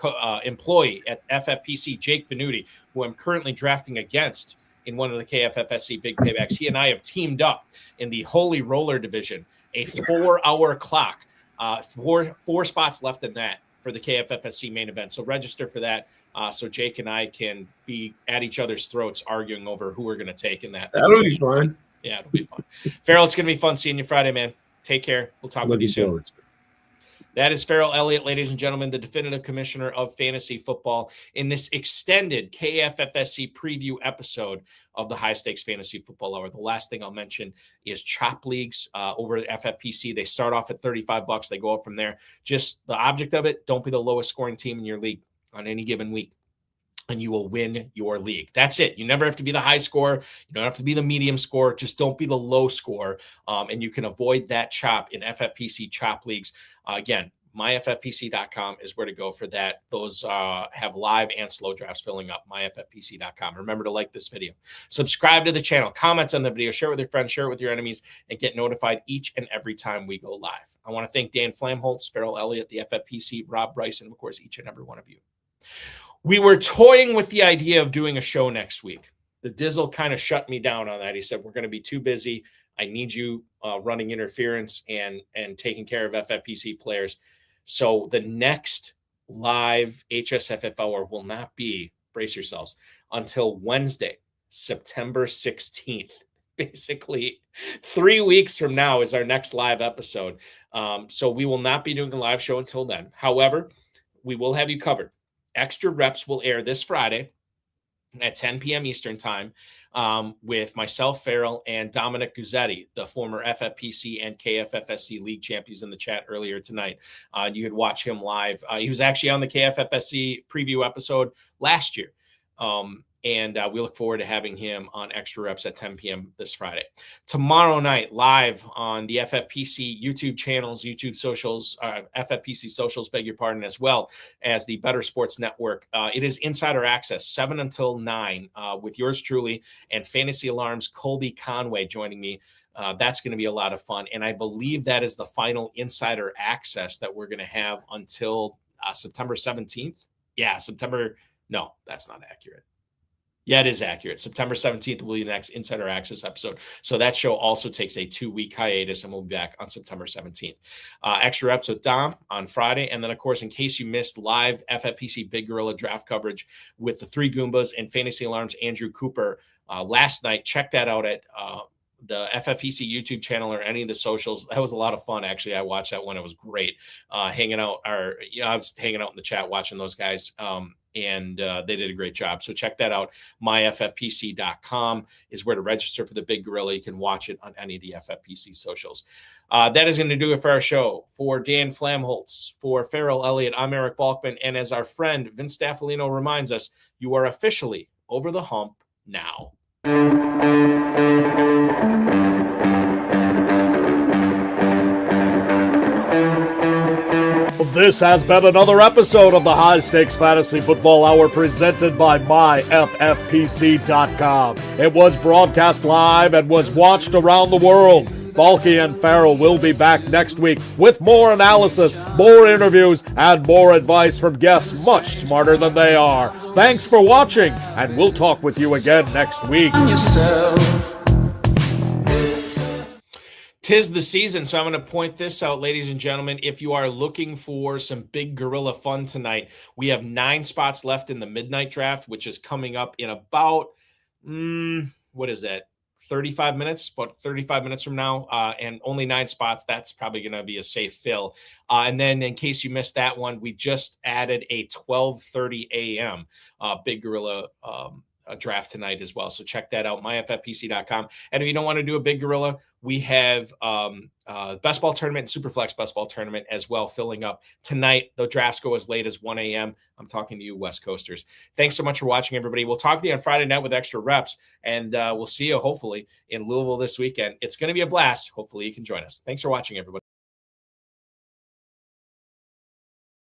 employee at FFPC, Jake Venuti, who I'm currently drafting against in one of the KFFSC Big Paybacks. He and I have teamed up in the Holy Roller Division, a 4-hour clock, 4 spots left in that for the KFFSC Main Event. So register for that. So Jake and I can be at each other's throats arguing over who we're going to take in that. That'll be fun. Yeah, it'll be fun. Ferrell, it's going to be fun seeing you Friday, man. Take care. We'll talk with you soon. That is Ferrell Elliott, ladies and gentlemen, the definitive commissioner of fantasy football in this extended KFFSC preview episode of the High Stakes Fantasy Football Hour. The last thing I'll mention is chop leagues over at FFPC. They start off at $35. They go up from there. Just the object of it, don't be the lowest scoring team in your league on any given week, and you will win your league. That's it. You never have to be the high score. You don't have to be the medium score. Just don't be the low score, and you can avoid that chop in FFPC chop leagues. Again, myffpc.com is where to go for that. Those have live and slow drafts filling up. myffpc.com. Remember to like this video, subscribe to the channel, comment on the video, share it with your friends, share it with your enemies, and get notified each and every time we go live. I want to thank Dan Flamholtz, Ferrell Elliott, the FFPC, Rob Bryson, and of course, each and every one of you. We were toying with the idea of doing a show next week. The Dizzle kind of shut me down on that. He said, we're going to be too busy. I need you running interference and taking care of FFPC players. So the next live HSFF hour will not be, brace yourselves, until Wednesday, September 16th. Basically, 3 weeks from now is our next live episode. So we will not be doing a live show until then. However, we will have you covered. Extra Reps will air this Friday at 10 p.m. Eastern time with myself, Ferrell, and Dominic Guzzetti, the former FFPC and KFFSC league champions in the chat earlier tonight. You could watch him live. He was actually on the KFFSC preview episode last year. And we look forward to having him on Extra Reps at 10 p.m. this Friday. Tomorrow night, live on the FFPC YouTube channels, YouTube socials, FFPC socials, beg your pardon, as well as the Better Sports Network. It is Insider Access, 7 until 9, with yours truly and Fantasy Alarm's Colby Conway joining me. That's going to be a lot of fun. And I believe that is the final Insider Access that we're going to have until September 17th. Yeah, no, that's not accurate. Yeah, it is accurate. September 17th will be the next Insider Access episode. So that show also takes a 2-week hiatus, and we'll be back on September 17th. Extra episode with Dom on Friday. And then, of course, in case you missed live FFPC Big Gorilla draft coverage with the Three Goombas and Fantasy Alarms Andrew Cooper last night, check that out at the FFPC YouTube channel or any of the socials. That was a lot of fun. Actually, I watched that one. It was great. I was hanging out in the chat watching those guys. And they did a great job. So check that out. myffpc.com is where to register for the Big Gorilla. You can watch it on any of the FFPC socials. That is going to do it for our show. For Dan Flamholtz, for Ferrell Elliott, I'm Eric Balkman. And as our friend Vince Staffolino reminds us, you are officially over the hump now. This has been another episode of the High Stakes Fantasy Football Hour presented by myffpc.com. It was broadcast live and was watched around the world. Balky and Ferrell will be back next week with more analysis, more interviews, and more advice from guests much smarter than they are. Thanks for watching, and we'll talk with you again next week. Tis the season, so I'm going to point this out, ladies and gentlemen. If you are looking for some Big Gorilla fun tonight, we have 9 spots left in the midnight draft, which is coming up in about, 35 minutes, about 35 minutes from now, and only 9 spots. That's probably going to be a safe fill. And then in case you missed that one, we just added a 12:30 a.m. Big Gorilla draft tonight as well. So check that out, myffpc.com. And if you don't want to do a Big Gorilla, we have Best Ball Tournament and Superflex Best Ball Tournament as well filling up tonight. The drafts go as late as 1 a.m. I'm talking to you West Coasters. Thanks so much for watching, everybody. We'll talk to you on Friday night with extra reps, and we'll see you hopefully in Louisville this weekend. It's going to be a blast. Hopefully you can join us. Thanks for watching, everybody.